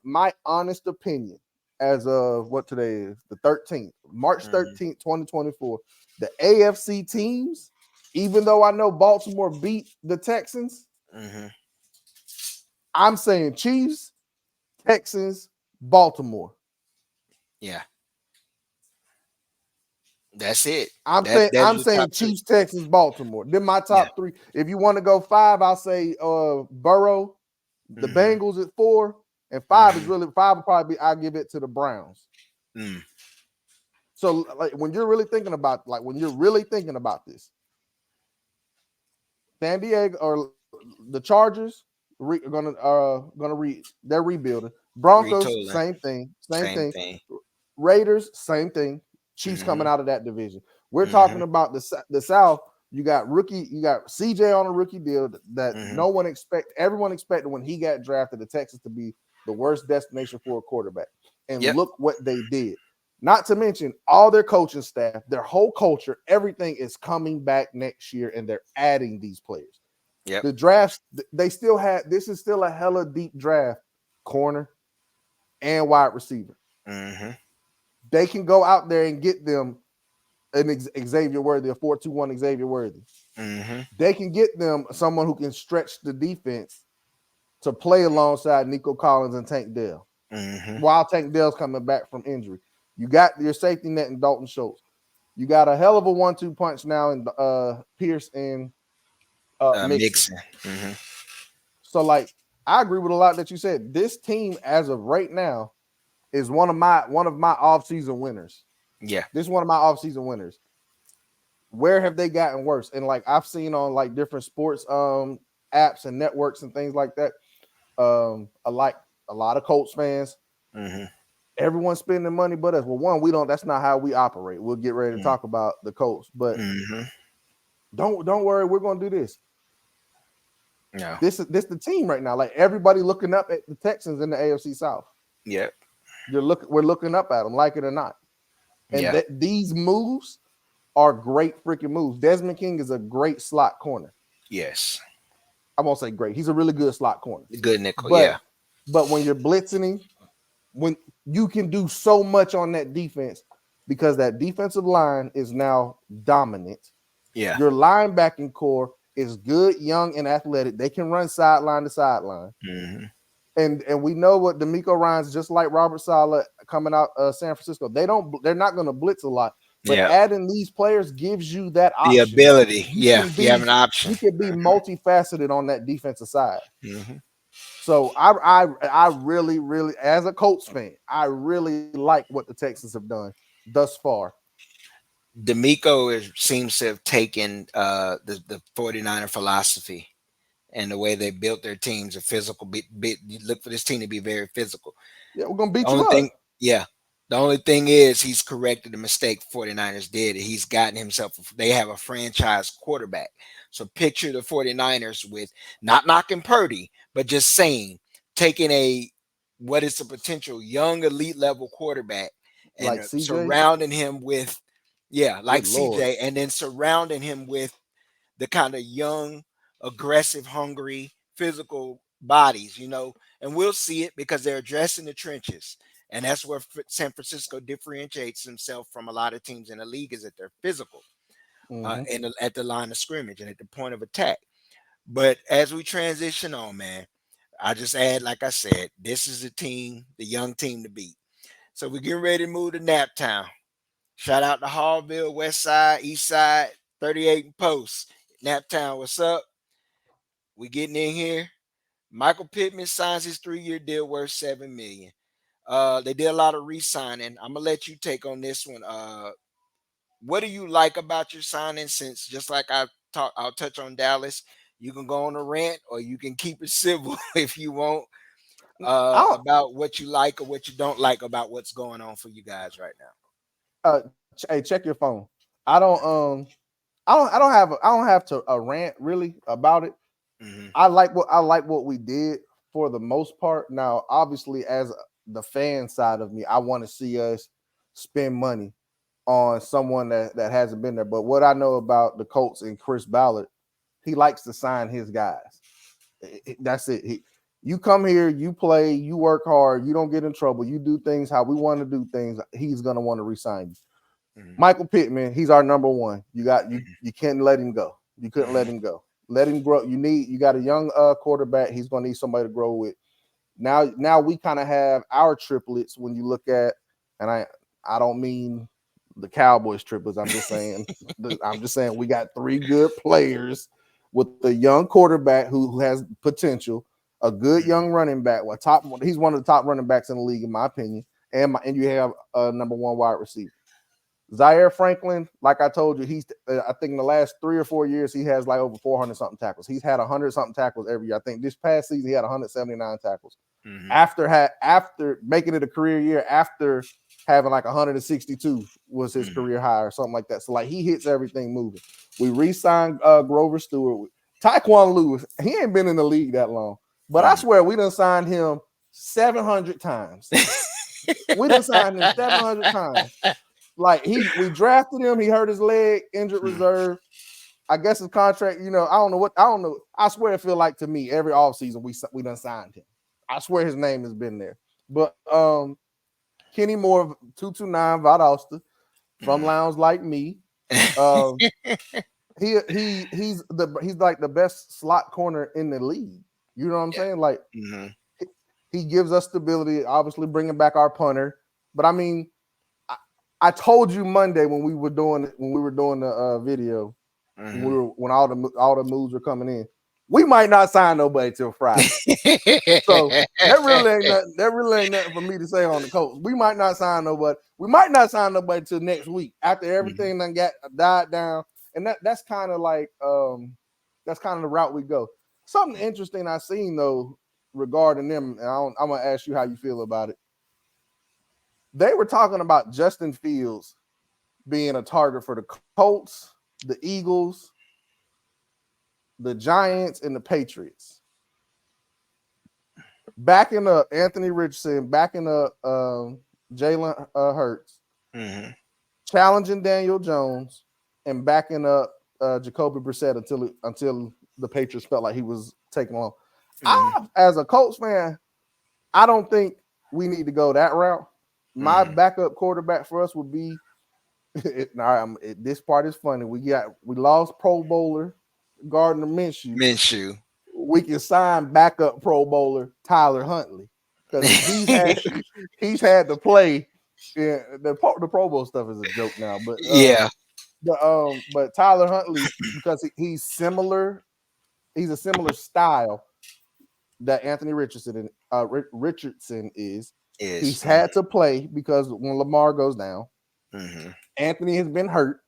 my honest opinion, as of what today is, the 13th, March Hmm. 13th, 2024, the AFC teams, even though I know Baltimore beat the Texans, Hmm. I'm saying Chiefs, Texans, Baltimore. Yeah. That's it. I'm That saying that's I'm your top saying three. Chiefs, Texans, Baltimore. Then my Yeah. top three. If you want to go five, I'll say Burrow, the Hmm. Bengals at 4, and Hmm. five would probably be I'll give it to the Browns. Mm. So like when you're really thinking about this, San Diego or the Chargers they're rebuilding. Broncos, Retooling. same Same thing. thing. Raiders, same thing. Chiefs Hmm. coming out of that division. We're talking Hmm. about the South. You got CJ on a rookie deal that Mm-hmm. no one everyone expected when he got drafted the Texans to be the worst destination for a quarterback. And Yep. look what they did. Not to mention all their coaching staff, their whole culture, everything is coming back next year and they're adding these players. Yep. The drafts, they still had this is still a hella deep draft, corner and wide receiver. Mm-hmm. They can go out there and get them an Xavier Worthy, a 4-2-1 Xavier Worthy. Mm-hmm. They can get them someone who can stretch the defense to play alongside Nico Collins and Tank Dell Mm-hmm. while Tank Dell's coming back from injury. You got your safety net in Dalton Schultz. You got a hell of a 1-2 punch now in Pierce and Mixon. Mixing. Mm-hmm. So, like, I agree with a lot that you said. This team, as of right now, is one of my offseason winners. Yeah. This is one of my offseason winners. Where have they gotten worse? And like I've seen on like different sports apps and networks and things like that. Like a lot of Colts fans, Mm-hmm. everyone's spending money but us. Well, one, we don't. That's not how we operate. We'll get ready to talk about the Colts, but Mm-hmm. don't worry. We're gonna do this. No. This the team right now. Like everybody looking up at the Texans in the AFC South. Yep. We're looking up at them, like it or not. And Yeah. these moves are great freaking moves. Desmond King is a great slot corner. Yes. I won't say great. He's a really good slot corner. Good nickel. But Yeah. but when you're blitzing him, when you can do so much on that defense because that defensive line is now dominant. Yeah. Your linebacking core is good, young, and athletic. They can run sideline to sideline. Mm-hmm. And we know what D'Amico Ryan's just like Robert Saleh coming out San Francisco. They're not going to blitz a lot, but Yeah. adding these players gives you that The option. ability. You Yeah. can You have be an option. you can be multifaceted on that defensive side. Mm-hmm. So I really as a Colts fan, I really like what the Texans have done thus far. D'Amico seems to have taken the 49er philosophy and the way they built their teams, a physical you look for this team to be very physical. Yeah, we're gonna beat Only you up. thing, yeah. The only thing is he's corrected the mistake 49ers did. He's gotten himself, they have a franchise quarterback. So picture the 49ers with not knocking Purdy, but just saying, taking what is a potential young elite level quarterback and Like CJ. surrounding him with, yeah, like Good Lord. CJ, and then surrounding him with the kind of young, aggressive, hungry, physical bodies, and we'll see it because they're addressing the trenches. And that's where San Francisco differentiates himself from a lot of teams in the league is that they're physical Mm-hmm. at the line of scrimmage and at the point of attack. But as we transition on, man, I just add, like I said, this is the team, the young team to beat. So we're getting ready to move to Naptown. Shout out to Hallville, West Side, East Side, 38 and Post. Naptown, what's up? We getting in here. Michael Pittman signs his 3-year deal worth $7 million. They did a lot of re-signing. I'm gonna let you take on this one. What do you like about your signing? Since just like I'll touch on Dallas. You can go on a rant or you can keep it civil if you want I don't, about what you like or what you don't like about what's going on for you guys right hey, check your phone. I don't I don't have to a rant really about it. now. Hmm. I like what we did for the most part. Now, obviously, as the fan side of me, I want to see us spend money on someone that hasn't been there. But what I know about the Colts and Chris Ballard, he likes to sign his guys. That's it. You come here, you play, you work hard, you don't get in trouble, you do things how we want to do things. He's gonna want to resign you. Hmm. Michael Pittman, he's our number one. You can't let him go. You couldn't let Hmm. him go. Let him grow. You got a young quarterback. He's gonna need somebody to grow with. Now we kind of have our triplets when you look at, and I don't mean the Cowboys triplets. I'm just saying we got three good players with a young quarterback who has potential, a good young running back. He's one of the top running backs in the league in my opinion, and you have a number one wide receiver. Zaire Franklin, like I told you, he's I think in the last 3 or 4 years he has like over 400 something tackles. He's had 100 something tackles every year. I think this past season he had 179 tackles. Hmm. After making it a career year after having like 162 was his Mhm. career high or something like that. So like he hits everything moving. We re-signed Grover Stewart. Taekwon Lewis, he ain't been in the league that long, but I Mhm. swear we done signed him 700 times. We done signed him 700 times. Like we drafted him, he hurt his leg, injured Mhm. reserve. I guess his contract, I don't know. I swear it feel like to me every offseason we done signed him. I swear his name has been there. But Kenny Moore, 229 Valdosta, from Mhm. Lounge Like Me. Um, he's like the best slot corner in the league. You know what I'm Yeah. saying? Like Mhm. he, he gives us stability, obviously bringing back our punter. But I mean, I, I told you Monday when we were doing the video Mhm. when all the moves were coming in. We might not sign nobody till Friday. So that really ain't nothing for me to say on the coach. We might not sign nobody. We might not sign nobody till next week after Mhm. everything done got died down. And that's kind of like that's kind of the route we go. Something interesting I seen though regarding them, and I'm gonna ask you how you feel about it. They were talking about Justin Fields being a target for the Colts, the Eagles, the Giants, and the Patriots. Backing up Anthony Richardson, backing up Jalen Hurts, Mhm. challenging Daniel Jones, and backing up Jacoby Brissett until the Patriots felt like he was taking long. Mhm. As a Colts fan, I don't think we need to go that route. My Mhm. backup quarterback for us would be. This part is funny. We lost Pro Bowler Gardner Minshew. Minshew. We can sign backup Pro Bowler Tyler Huntley because he's had to play. Yeah, the Pro Bowl stuff is a joke now, Yeah. but Tyler Huntley because he's similar. He's a similar style that Anthony Richardson is. Is. He's had to play because when Lamar goes down, Mhm. Anthony has been hurt.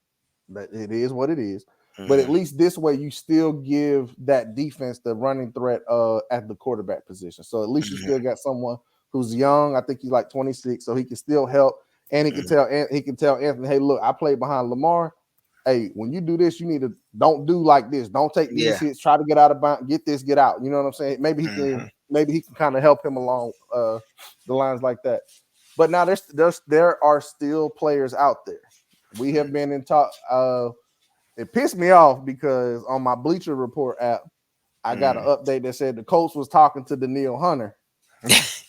But it is what it is. But at Mhm. least this way, you still give that defense the running threat at the quarterback position. So at least you Mhm. still got someone who's young. I think he's like 26, so he can still help. And Mhm. he can tell Anthony, hey, look, I played behind Lamar. Hey, when you do this, you need to don't do like this. Don't take these Yeah. hits. Try to get out of bounds. Get this. Get out. You know what I'm saying? Mhm. Maybe he can kind of help him along the lines like that. But now there are still players out there. We have been in talk. It pissed me off because on my Bleacher Report app, I got an Mhm. update that said the coach was talking to Daniil Hunter.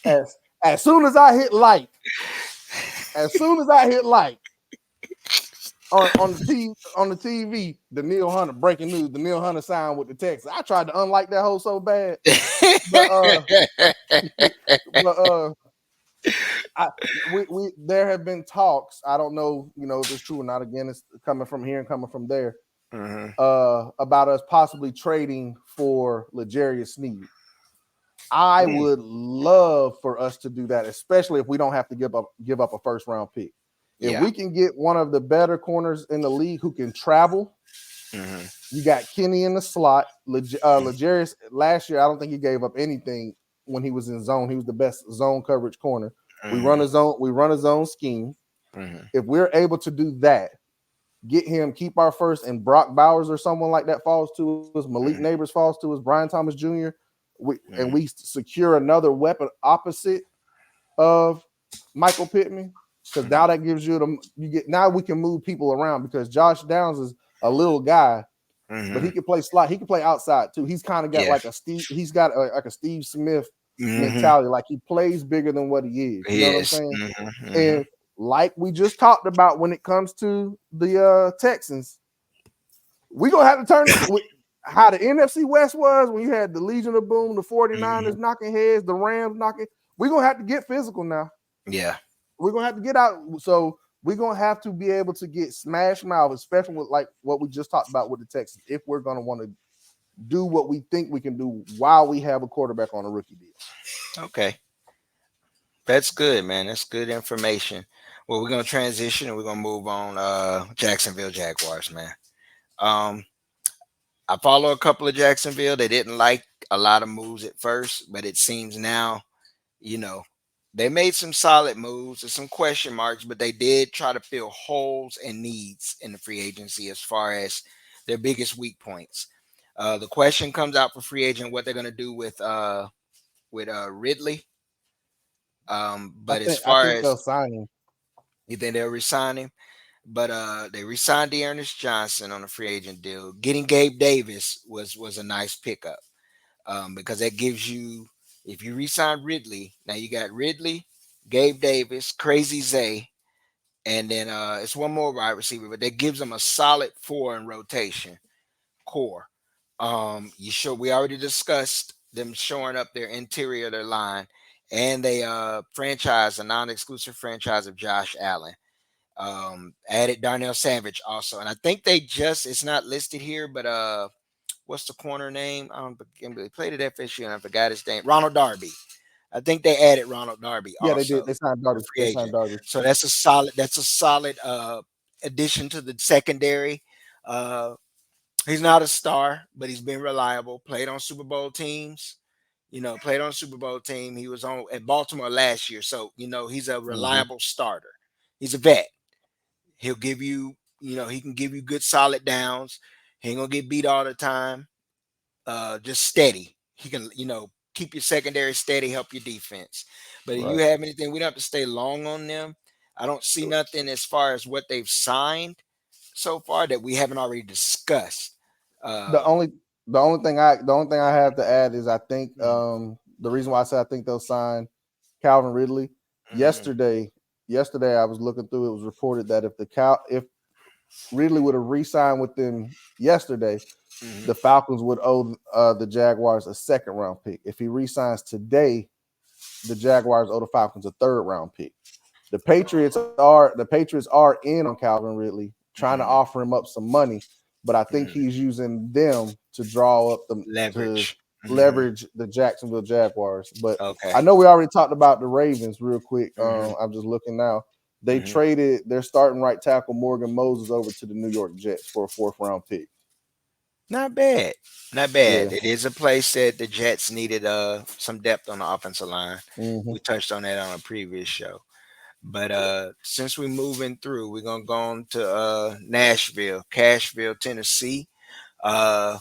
As soon as I hit like, as soon as I hit like on the TV, Daniil Hunter breaking news. Daniil Hunter signed with the Texans. I tried to unlike that whole so bad, but but I we there have been talks. I don't know, if it's true or not. Again, it's coming from here and coming from there. Mhm. About us possibly trading for L'Jarius Sneed. I Mm. would love for us to do that, especially if we don't have to give up a first round pick. If Yeah. we can get one of the better corners in the league who can travel, Mhm. you got Kenny in the slot. L'Jarius last year, I don't think he gave up anything when he was in zone. He was the best zone coverage corner. Mhm. We run a zone scheme. Mhm. If we're able to do that, get him, keep our first, and Brock Bowers or someone like that falls to us, Malik Mhm. Neighbors falls to us, Brian Thomas Jr., and Mhm. we secure another weapon opposite of Michael Pittman, because Mhm. now that gives now we can move people around because Josh Downs is a little guy, but he Mhm. can play slot. He can play outside too. He's kind of got Yeah. like a Steve. He's got like a Steve Smith Mhm. mentality. Like he plays bigger than what he is. You know what I'm Yes. saying? Mhm. Mhm. And like we just talked about when it comes to the Texans, we gonna have to turn it how the NFC West was when you had the Legion of Boom, the 49ers Mhm. knocking heads, the Rams knocking. We're gonna have to get physical now. Yeah. We're gonna have to get out. So we're gonna have to be able to get smash mouth, especially with like what we just talked about with the Texans, if we're gonna want to do what we think we can do while we have a quarterback on a rookie deal. Okay. That's good, man. That's good information. Well, we're gonna transition and we're gonna move on. Jacksonville Jaguars, man. Um, I follow a couple of Jacksonville. They didn't like a lot of moves at first, but it seems now, you know, they made some solid moves. There's some question marks, but they did try to fill holes and needs in the free agency as far as their biggest weak points. The question comes out for free agent what they're going to do with Ridley. But as I far think they'll as sign him. you think they'll resign him, but they resigned Dearness Johnson on a free agent deal. Getting Gabe Davis was a nice pickup because that gives you, if you resign Ridley, now you got Ridley, Gabe Davis, Crazy Zay, and then it's one more wide receiver, but that gives them a solid four in rotation core. You show we already discussed them showing up their interior of their line, and they franchise a non-exclusive franchise of Josh Allen. Added Darnell Savage also, and I think they just it's not listed here, but what's the corner name? I don't they played at FSU and I forgot his name. Ronald Darby. I think they added Ronald Darby Yeah, they also, did. They signed a Darby. free They signed agent. Darby. So that's a solid addition to the secondary. Uh, he's not a star, but he's been reliable. Played on Super Bowl teams. Played on a Super Bowl team. He was on at Baltimore last year, so he's a Hmm. reliable starter. He's a vet. He'll give you, he can give you good solid downs. He ain't gonna get beat all the time. Just steady. He can, keep your secondary steady, help your defense. But if you Right. have anything, we don't have to stay long on them. I don't see nothing as far as what they've signed so far that we haven't already discussed. The Uh, only the only thing I have to add is I think mhm, the reason why I say I think they'll sign Calvin Ridley. mhm, Yesterday, yesterday I was looking through. It was reported that if Ridley would have re-signed with them yesterday, mhm. the Falcons would owe the Jaguars a second round pick. If he re-signs today, the Jaguars owe the Falcons a third round pick. The Patriots are in on Calvin Ridley, trying to Mhm, offer him up some money, but I think mhm. he's using them to draw up the to Leverage. Mhm. leverage the Jacksonville Jaguars. But Okay. I know we already talked about the Ravens real quick. Mhm, I'm just looking now. They mhm. traded their starting right tackle Morgan Moses over to the New York Jets for a fourth round pick. Not bad. Not bad. Yeah. It is a place that the Jets needed some depth on the offensive line. Hmm. We touched on that on a previous show. But since we're moving through, we're gonna go on to Nashville, Cashville, Tennessee. Uh,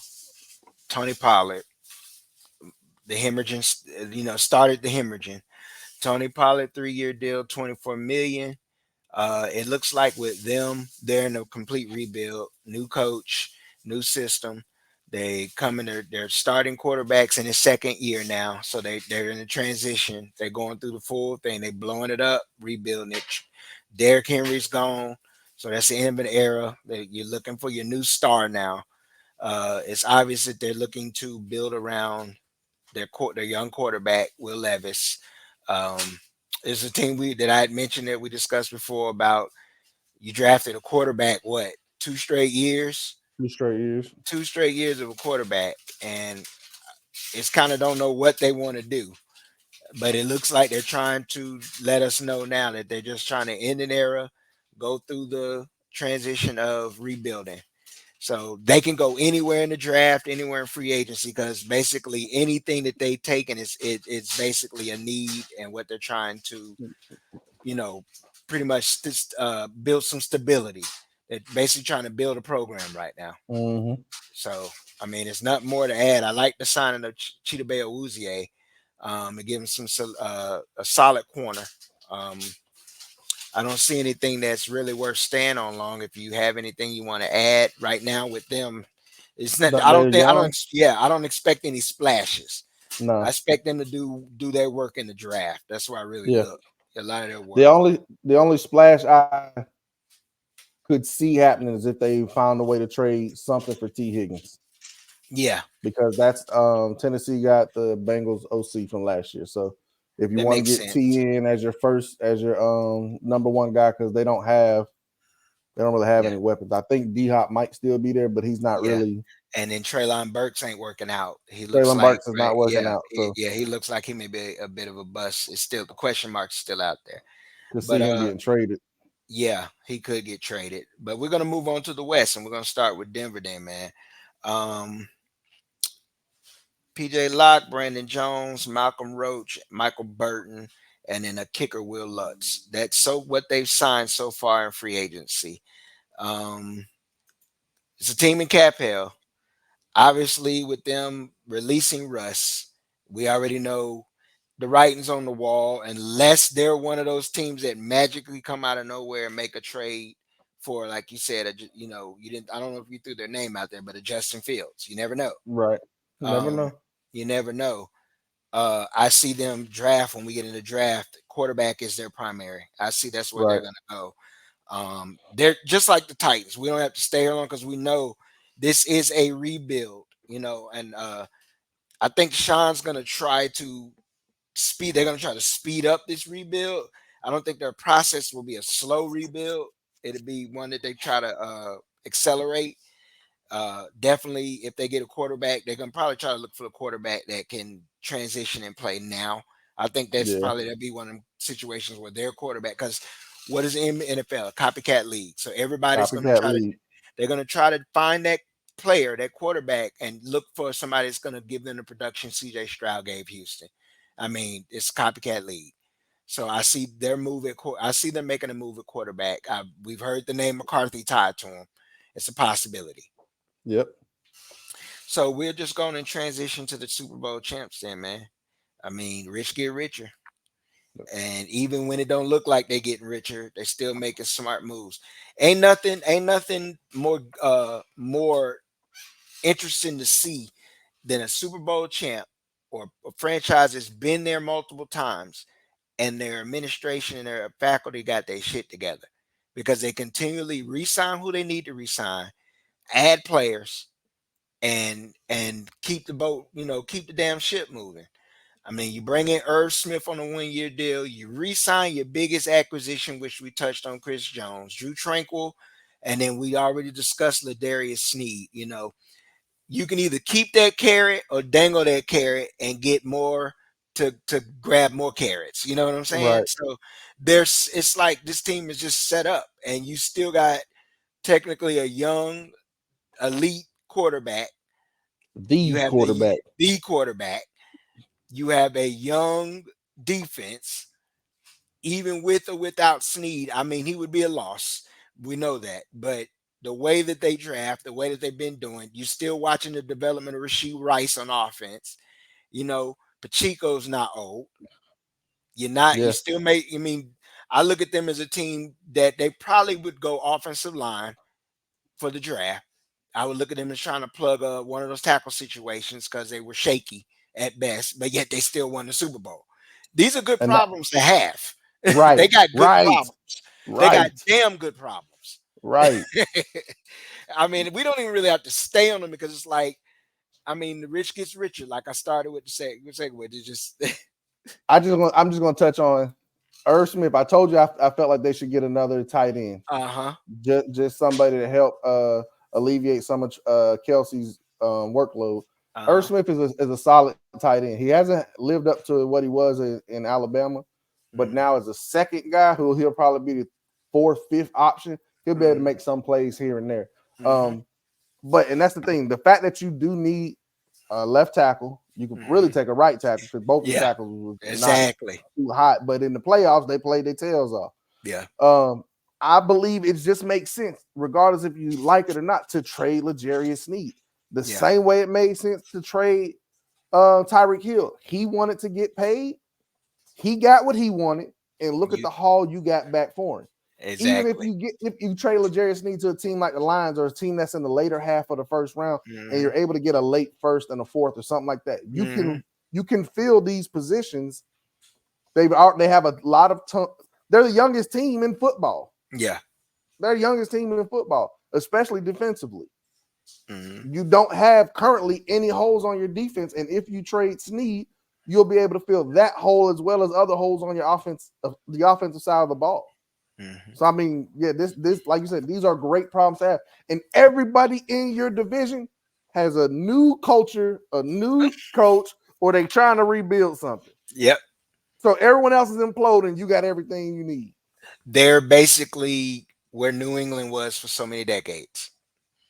Tony Pollard, the hemorrhaging, started the hemorrhaging. Tony Pollard, 3-year deal, 24 million. It looks like with them, they're in a complete rebuild. New coach, new system. They come in. They're starting quarterbacks in his second year now, so they're in a transition. They're going through the full thing. They blowing it up, rebuilding it. Derrick Henry's gone, so that's the end of an era. You're looking for your new star now. It's obvious that they're looking to build around their young quarterback Will Levis. Um, it's a team that I had mentioned that we discussed before about you drafted a quarterback, what, 2 straight years? 2 straight years. 2 straight years of a quarterback, and it's kind of don't know what they want to do. But it looks like they're trying to let us know now that they're just trying to end an era, go through the transition of rebuilding. So they can go anywhere in the draft, anywhere in free agency, because basically anything that they've taken it's basically a need and what they're trying to, you know, pretty much build some stability. They're basically trying to build a program right now. Hmm. So I mean, it's not more to add. I like the signing of Cheetah Bay Awuzie, and give him a solid corner. Um, I don't see anything that's really worth staying on long. If you have anything you want to add right now with them, it's not. I don't They're think. I don't. young. Yeah, I don't expect any splashes. I No. expect them to do their work in the draft. That's where I really Yeah. look. A lot of their The work. only the only splash I could see happening is if they found a way to trade something for T. Higgins, Yeah, because that's Tennessee got the Bengals OC from last year. So if you that want to makes get T sense. in as your number one guy, because they don't really have Yeah, any weapons. I think D Hop might still be there, but he's not yeah. really. And then Traylon Burks ain't working out. He looks Traylon like, Burks is right. not working Yeah, out, so yeah. He looks like he may be a bit of a bust. It's still the question mark's still out there. could But see him getting traded. yeah, he could get traded. But we're gonna move on to the West, and we're gonna start with Denver, then, man. Um, PJ Locke, Brandon Jones, Malcolm Roach, Michael Burton, and then a kicker, Will Lutz. That's so what they've signed so far in free agency. Um, it's a team in cap hell. Obviously, with them releasing Russ, we already know the writing's on the wall. Unless they're one of those teams that magically come out of nowhere and make a trade for, like you said, you didn't. I don't know if you threw their name out there, but a Justin Fields. You never know. Right. You never Um, know. you never know. I see them draft when we get in the draft. Quarterback is their primary. I see that's where they're Right. going to go. They're just like the Titans. We don't have to stay here long because we know this is a rebuild. And I think Sean's going to try to speed. They're going to try to speed up this rebuild. I don't think their process will be a slow rebuild. It'll be one that they try to accelerate. Definitely, if they get a quarterback, they're gonna probably try to look for a quarterback that can transition and play now. I think that's Yeah. probably that'll be one of them situations where their quarterback, because what is in the NFL? A copycat league. So everybody's gonna Copycat try to league. they're gonna try to find that player, that quarterback, and look for somebody that's gonna give them the production CJ Stroud gave Houston. I mean, it's copycat league. So I see their move at I see them making a move at quarterback. We've heard the name McCarthy tied to him. It's a possibility. Yep. So we're just going to transition to the Super Bowl champs then, man. I mean, rich get richer. And even when it don't look like they getting richer, they still making smart moves. Ain't nothing more interesting to see than a Super Bowl champ or a franchise that's been there multiple times and their administration and their faculty got their shit together. Because they continually re-sign who they need to re-sign, add players, and keep the boat, keep the damn ship moving. I mean, you bring in Irv Smith on a 1 year deal, you re-sign your biggest acquisition, which we touched on, Chris Jones, Drew Tranquil, and then we already discussed Ladarius Sneed. You can either keep that carrot or dangle that carrot and get more to grab more carrots. You know what I'm saying? Right. So it's like this team is just set up, and you still got technically a young elite quarterback. You The have quarterback. the quarterback. You have a young defense, even with or without Snead. I mean, he would be a loss. We know that. But the way that they draft, the way that they've been doing, you're still watching the development of Rasheed Rice on offense. Pacheco's not old. You Yes. still I mean, I look at them as a team that they probably would go offensive line for the draft. I would look at them as trying to plug one of those tackle situations because they were shaky at best, but yet they still won the Super Bowl. These are good And that, problems to have. They right. got good Right. problems. They got Right. damn good problems. Right. I mean, we don't even really have to stay on them because it's like, I mean, the rich gets richer. Like I started with the second with, it's just, I'm just gonna touch on Irv Smith. I told you I felt like they should get another tight end. uh huh, Just somebody to help alleviate some of Kelsey's workload. uh Irv huh, Smith is a solid tight end. He hasn't lived up to what he was in Alabama, but hmm, now as a second guy who he'll probably be the fourth, fifth option, he'll be able to hmm, make some plays here and there. hmm, Um, and that's the thing. The fact that you do need a left tackle, you could really hmm. take a right tackle because both the Yeah, tackles was not exactly. too hot. But in the playoffs, they played their tails off. Yeah, Um, I believe it just makes sense, regardless if you like it or not, to trade L'Jarius Sneed. The yeah, same way it made sense to trade Tyreek Hill. He wanted to get paid. He got what he wanted, and look at you the haul you got back for him. Even exactly. if you trade L'Jarius Sneed to a team like the Lions or a team that's in the later half of the first round, and Hmm, you're able to get a late first and a fourth or something like that, hmm. you can fill these positions. They have a lot of they're the youngest team in football. Yeah. They're the youngest team in football, especially defensively. Hmm. You don't have currently any holes on your defense, and if you trade Snead, you'll be able to fill that hole as well as other holes on your offense, the offensive side of the ball. Hmm. So I mean, yeah, this like you said, these are great problems to have, and everybody in your division has a new culture, a new coach, or they trying to rebuild something. Yep. So everyone else is imploding. You got everything you need They're basically where New England was for so many decades.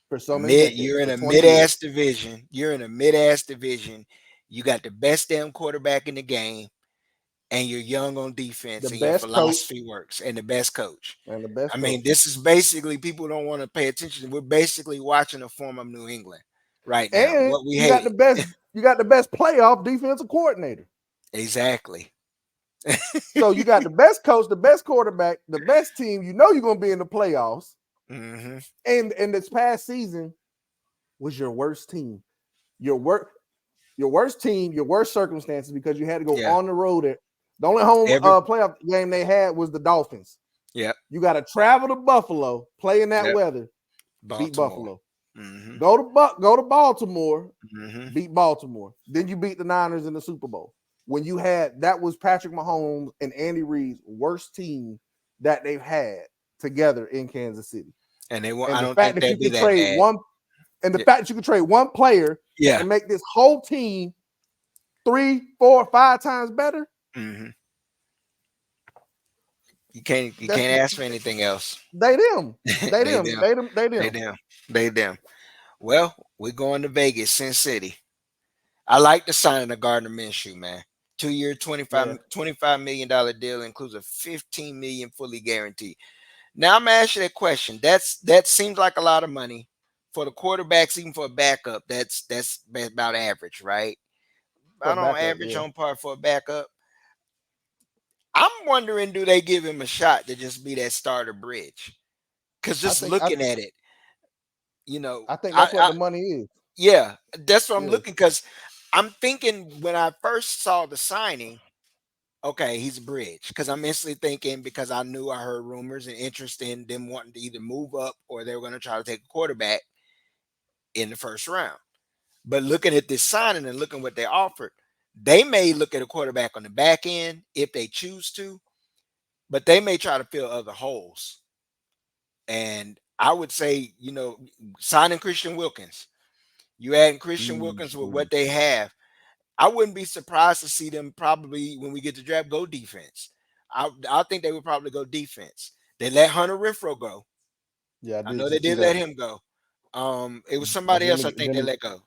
for so many decades You're in for a 20 mid years. ass division. You're in a mid ass division. You got the best damn quarterback in the game, and you're young on the defense and your best coach philosophy works and the best coach. and the best I mean, coach. this is basically people don't want to pay attention. We're basically watching a form of New England right now. And What we hate. you got the best playoff defensive coordinator. Exactly. So you got the best coach, the best quarterback, the best team. You know you're gonna be in the playoffs. Hmm. And this past season was your worst team. Your worst your worst team, your worst circumstances because you had to go Yeah. on the road. The only home Every. playoff game they had was the Dolphins. Yep. You got to travel to Buffalo, play in that Yep. weather, beat Baltimore. Buffalo. Hmm. Go to Baltimore, Hmm. beat Baltimore. Then you beat the Niners in the Super Bowl. When you had that was Patrick Mahomes and Andy Reid's worst team that they've had together in Kansas City. And they won't. And I the don't fact think that you they'd be can that trade bad. one and the Yeah. fact that you can trade one player Yeah. and make this whole team 3, 4, 5 times better. Hmm. You can't. You That's can't ask for anything else. they them. They They them. them. They them. They They them. them. They them. Well, we're going to Vegas, Sin City. I like the signing of Gardner Minshew, man. 2 year, Yeah. $25 million deal includes a 15 million fully guaranteed. Now I'm gonna ask you that question. That seems like a lot of money for the quarterbacks, even for a backup. That's about average, right? For About on backup, average yeah. on par for a backup. I'm wondering, do they give him a shot to just be that starter bridge? Because I just think I, looking at it, you know, I think I, that's what I the money is. yeah, that's what I'm Yeah. looking. Because I'm thinking when I first saw the signing, okay, he's a bridge. Because I'm instantly thinking because I heard rumors and interest in them wanting to either move up or they were going to try to take a quarterback in the first round. But looking at this signing and looking what they offered, they may look at a quarterback on the back end if they choose to, but they may try to fill other holes. And I would say, signing Christian Wilkins, you adding Christian Wilkins with Mhm. what they have, I wouldn't be surprised to see them probably when we get to draft go defense. I think they would probably go defense. They let Hunter Renfro go. Yeah, I I did know they just see did let that. him go. It was But somebody else I think they then let go.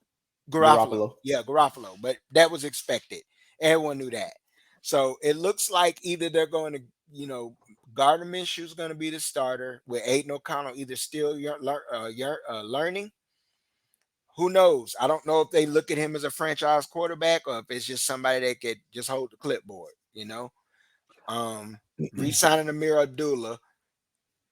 Garofalo. Garoppolo. Yeah, Garofalo. But that was expected. Everyone knew that. So it looks like either they're going to, Gardner Minshew is going to be the starter with Aiden O'Connell either still learning. Who knows? I don't know if they look at him as a franchise quarterback or if it's just somebody that could just hold the clipboard. Um, Re-signing Amir Abdullah,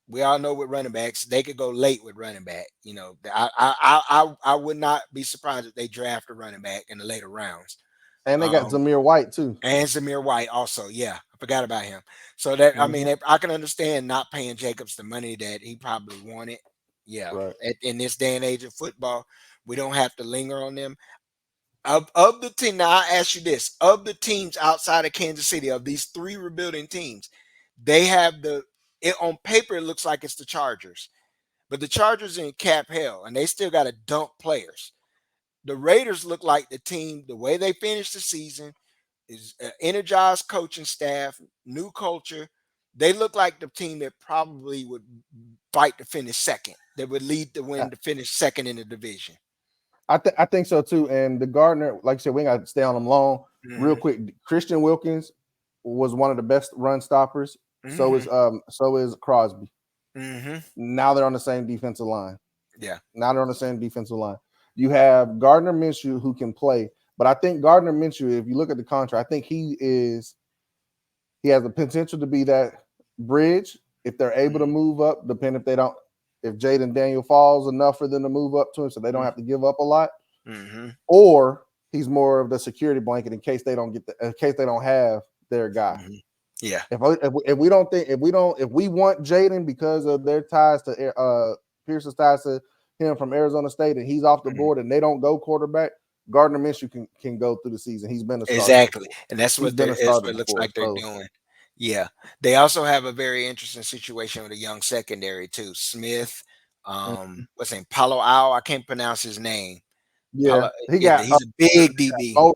we all know with running backs, they could go late with running back. I would not be surprised if they draft a running back in the later rounds. And they got Um, Zamir White too. and Zamir White also, yeah, I forgot about him. So that I Hmm. mean, I can understand not paying Jacobs the money that he probably wanted. Yeah, Right. in this day and age of football, we don't have to linger on them. Of the team, now I ask you this: of the teams outside of Kansas City, of these three rebuilding teams, they have on paper it looks like it's the Chargers. But the Chargers in cap hell, and they still got to dump players. The Raiders look like the team. The way they finished the season is energized coaching staff, new culture. They look like the team that probably would fight to finish second. That would lead the I, win to finish second in the division. I think so too. And the Gardner, like I said, we ain't got to stay on them long. Real Hmm. quick, Christian Wilkins was one of the best run stoppers. Hmm. So is Crosby. Hmm. Now they're on the same defensive line. Yeah. Now they're on the same defensive line. You have Gardner Minshew who can play, but I think Gardner Minshew, if you look at the contract, I think he has the potential to be that bridge if they're able to move up. Depending if Jaden Daniel falls enough for them to move up to him, so they don't have to give up a lot, Hmm. or he's more of the security blanket in case they don't have their guy. Hmm. Yeah. If we don't think if we want Jaden because of their ties to Pearson's ties to him from Arizona State and he's off the Mhm. board and they don't go quarterback, Gardner Minshew can go through the season. He's been a starter Exactly, before. and that's He's what been they're. a It's starter what it looks before. like they're So doing. Yeah, they also have a very interesting situation with a young secondary too. Smith, what's his name? Palo Al. I can't pronounce his name. yeah, Palo. he Yeah, got he's a big DB. Mo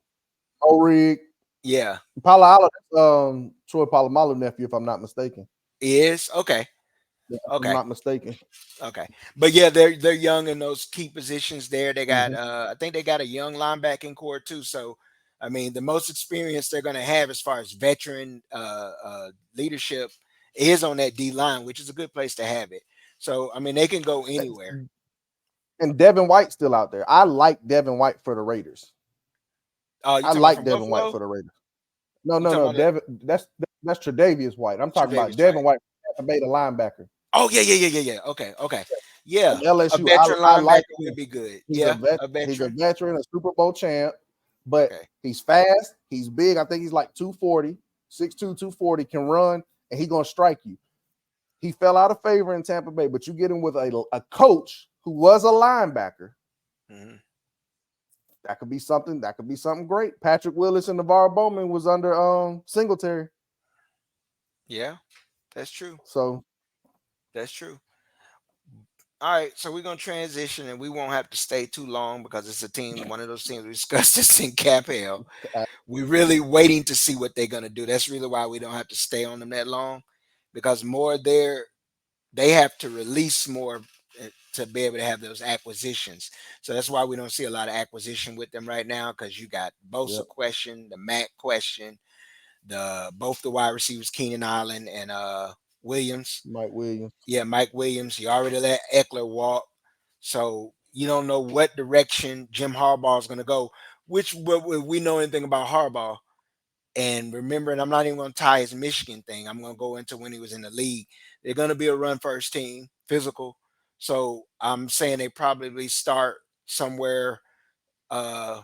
Rig, Yeah, Palo Alto, Troy Polamalu nephew, if I'm not mistaken. he is okay. Yeah, if I'm Okay. not mistaken. Okay, but yeah, they're young in those key positions there. They got Hmm. I think they got a young linebacking core too. So I mean, the most experience they're going to have as far as veteran leadership is on that D line, which is a good place to have it. So, I mean, they can go anywhere. And Devin White's still out there. I like Devin White for the Raiders. You I talking about like from Devin White Buffalo? for the Raiders. No, You no, talking no. about the Devin, that's Tre'Davious White. I'm talking about Tre'Davious Devin White? White, the beta linebacker Oh yeah, yeah, yeah, yeah, yeah. Okay, okay, from yeah. A LSU. veteran I like linebacker him. would be good. He's a Yeah, vet. a He's a veteran. veteran, a Super Bowl champ, but Okay. he's fast. He's big. I think he's like 240, 6'2", 240, can run, and he's gonna strike you. He fell out of favor in Tampa Bay, but you get him with a coach who was a linebacker. Hmm. That could be something. That could be something great. Patrick Willis and Navarro Bowman was under Singletary, Yeah, that's true. so That's true. All right, so we're gonna transition, and we won't have to stay too long because it's a team. One of those teams we discussed this in Cap Hill. uh, We're really waiting to see what they're gonna do. That's really why we don't have to stay on them that long, because more they have to release more to be able to have those acquisitions. So that's why we don't see a lot of acquisition with them right now, because you got yep, Bosa question, the Mac question, the both the wide receivers Keenan Allen and Williams. Mike Williams. Yeah, Mike Williams. You already let Eckler walk, so you don't know what direction Jim Harbaugh is going to go. Which we know anything about Harbaugh, and remembering, I'm not even going to tie his Michigan thing. I'm going to go into when he was in the league. They're going to be a run first team, physical. So I'm saying they probably start somewhere uh,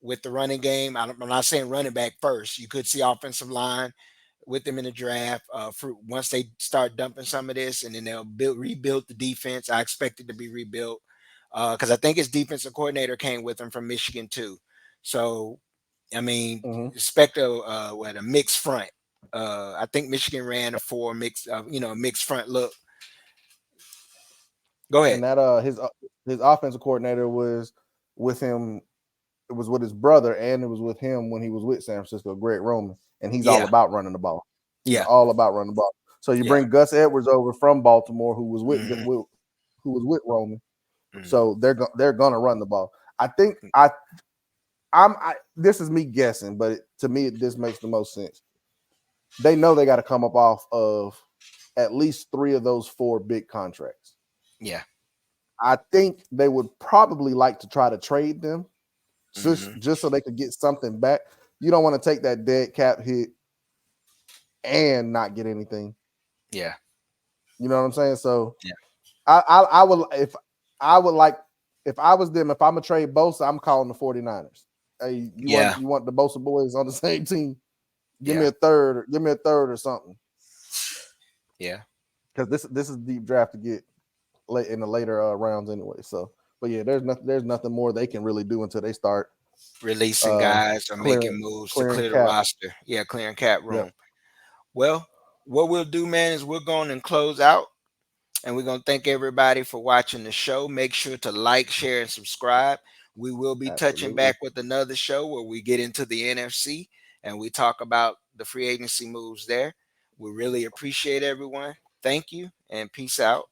with the running game. I'm not saying running back first. You could see offensive line with them in the draft. For once they start dumping some of this, and then they'll rebuild the defense. I expect it to be rebuilt because I think his defensive coordinator came with him from Michigan too. So I mean, Mm-hmm. expect a mixed front. I think Michigan ran a four mix, mixed front look. Go ahead. And that his offensive coordinator was with him. It was with his brother, and it was with him when he was with San Francisco, Greg Roman, and he's all Yeah, about running the ball. He's yeah, all about running the ball. So you yeah. bring Gus Edwards over from Baltimore, Hmm. who was with Roman. Hmm. So they're gonna run the ball. I think I this is me guessing, but to me this makes the most sense. They know they got to come up off of at least three of those four big contracts. Yeah. I think they would probably like to try to trade them Hmm. just so they could get something back. You don't want to take that dead cap hit and not get anything. Yeah. You know what I'm saying? So Yeah. I would I would like if I was them, if I'm a trade Bosa, I'm calling the 49ers. Hey, Yeah. you want the Bosa boys on the same team? Yeah. Give me a third or something. Yeah. Because this is deep draft to get late in the later rounds anyway. So, but yeah, there's nothing more they can really do until they start Releasing uh guys or making clearing moves to clearing clear the cap. roster. Yeah, clearing cap Yep, room. Well, what we'll do, man, is we're going and close out. And we're going to thank everybody for watching the show. Make sure to like, share, and subscribe. We will be touching absolutely. back with another show where we get into the NFC and we talk about the free agency moves there. We really appreciate everyone. Thank you and peace out.